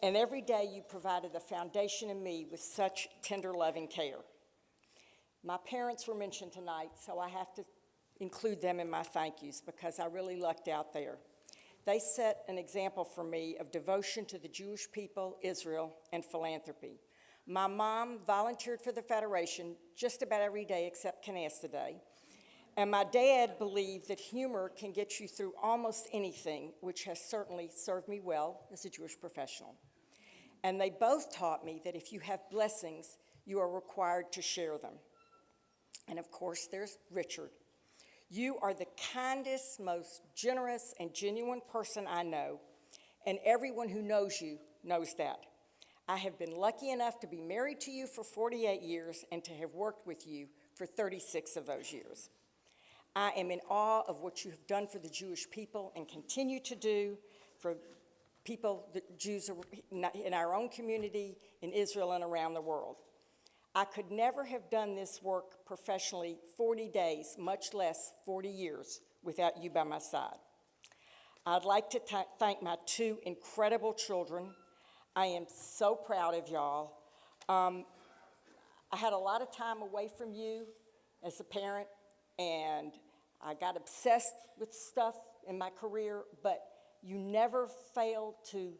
And every day you provided the foundation and me with such tender, loving care. My parents were mentioned tonight, so I have to include them in my thank yous because I really lucked out there. They set an example for me of devotion to the Jewish people, Israel, and philanthropy. My mom volunteered for the Federation just about every day except Canasta Day. And my dad believed that humor can get you through almost anything, which has certainly served me well as a Jewish professional. And they both taught me that if you have blessings, you are required to share them. And of course, there's Richard. You are the kindest, most generous, and genuine person I know, and everyone who knows you knows that. I have been lucky enough to be married to you for 48 years and to have worked with you for 36 of those years. I am in awe of what you have done for the Jewish people and continue to do for people, the Jews in our own community, in Israel, and around the world. I could never have done this work professionally 40 days, much less 40 years, without you by my side. I'd like to thank my two incredible children. I am so proud of y'all. I had a lot of time away from you as a parent, and I got obsessed with stuff in my career, but you never failed to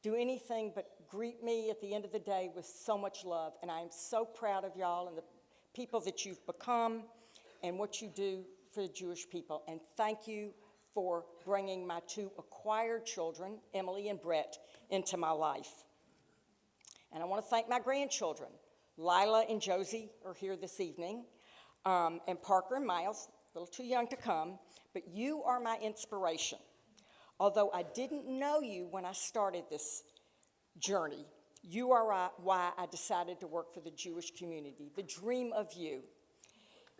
do anything but greet me at the end of the day with so much love. And I am so proud of y'all and the people that you've become and what you do for the Jewish people. And thank you for bringing my two acquired children, Emily and Brett, into my life. And I want to thank my grandchildren. Lila and Josie are here this evening, and Parker and Miles, a little too young to come, but you are my inspiration. Although I didn't know you when I started this journey, you are why I decided to work for the Jewish community, the dream of you.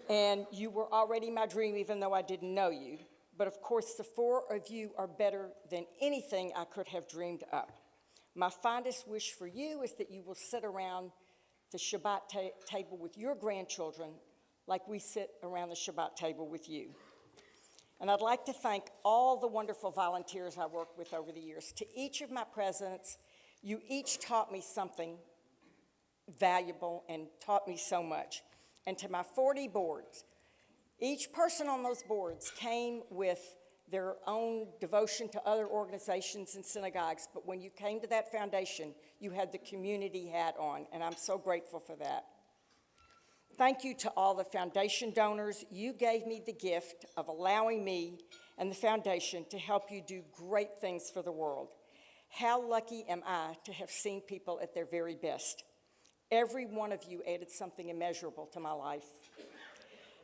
And you were already my dream even though I didn't know you. But of course, the four of you are better than anything I could have dreamed up. My fondest wish for you is that you will sit around the Shabbat table with your grandchildren like we sit around the Shabbat table with you. And I'd like to thank all the wonderful volunteers I worked with over the years. To each of my presidents, you each taught me something valuable and taught me so much. And to my 40 boards, each person on those boards came with their own devotion to other organizations and synagogues, but when you came to that foundation, you had the community hat on, and I'm so grateful for that. Thank you to all the foundation donors. You gave me the gift of allowing me and the foundation to help you do great things for the world. How lucky am I to have seen people at their very best. Every one of you added something immeasurable to my life.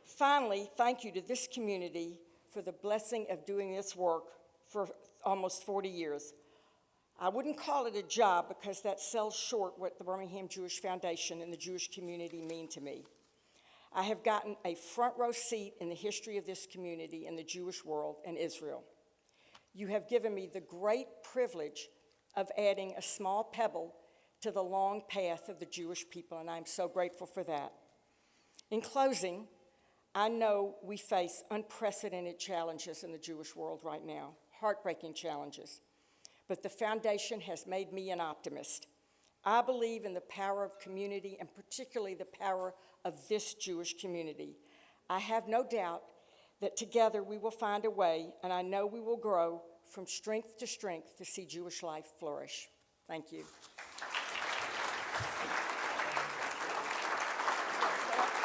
Finally, thank you to this community for the blessing of doing this work for almost 40 years. I wouldn't call it a job because that sells short what the Birmingham Jewish Foundation and the Jewish community mean to me. I have gotten a front row seat in the history of this community in the Jewish world and Israel. You have given me the great privilege of adding a small pebble to the long path of the Jewish people, and I'm so grateful for that. In closing, I know we face unprecedented challenges in the Jewish world right now, heartbreaking challenges, but the foundation has made me an optimist. I believe in the power of community and particularly the power of this Jewish community. I have no doubt that together we will find a way, and I know we will grow from strength to see Jewish life flourish. Thank you.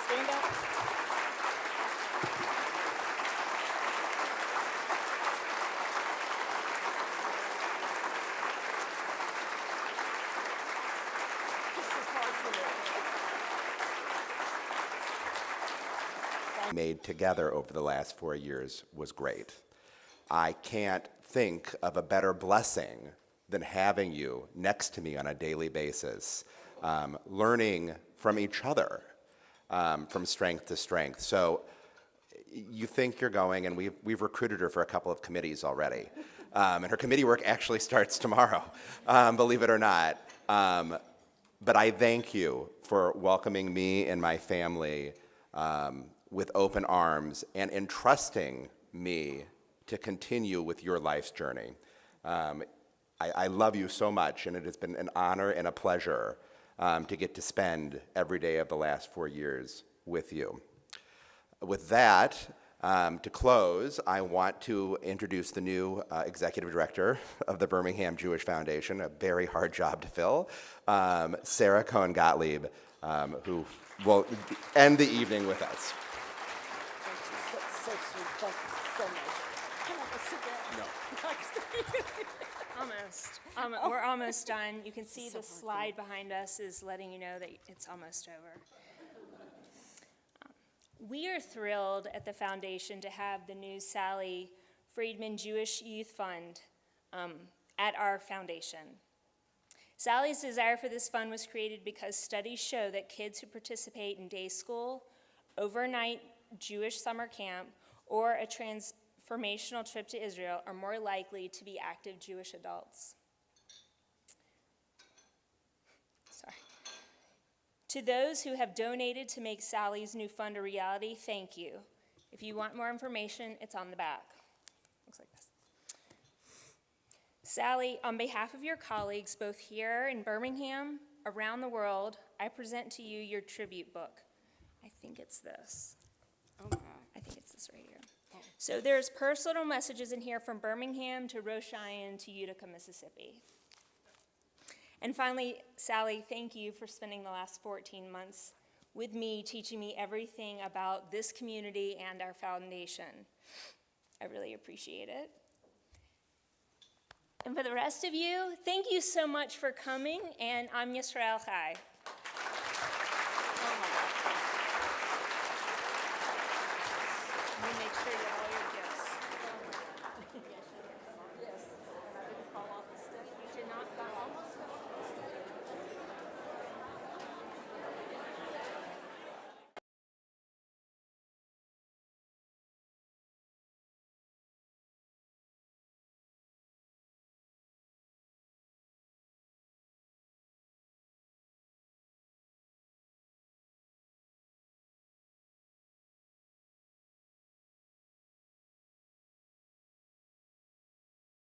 Stand up. made together over the last 4 years was great. I can't think of a better blessing than having you next to me on a daily basis, learning from each other, from strength to strength. So you think you're going, and we've recruited her for a couple of committees already. And her committee work actually starts tomorrow, believe it or not. But I thank you for welcoming me and my family with open arms and entrusting me to continue with your life's journey. I love you so much, and it has been an honor and a pleasure to get to spend every day of the last 4 years with you. With that, to close, I want to introduce the new executive director of the Birmingham Jewish Foundation, a very hard job to fill, Sarah Cohen-Gottlieb, who will end the evening with us. Thank you. So sweet. Thank you so much. Can I go sit down? No. Almost. We're almost done. You can see the slide behind us is letting you know that it's almost over. We are thrilled at the foundation to have the new Sally Friedman Jewish Youth Fund at our foundation. Sally's desire for this fund was created because studies show that kids who participate in day school, overnight Jewish summer camp, or a transformational trip to Israel are more likely to be active Jewish adults. To those who have donated to make Sally's new fund a reality, thank you. If you want more information, it's on the back. Looks like this. Sally, on behalf of your colleagues, both here in Birmingham, around the world, I present to you your tribute book. I think it's this. I think it's this right here. So there's personal messages in here from Birmingham to Rosh Hashanah to Utica, Mississippi. And finally, Sally, thank you for spending the last 14 months with me, teaching me everything about this community and our foundation. I really appreciate it. And for the rest of you, thank you so much for coming, and I'm Yisrael Chai. Let me make sure that all your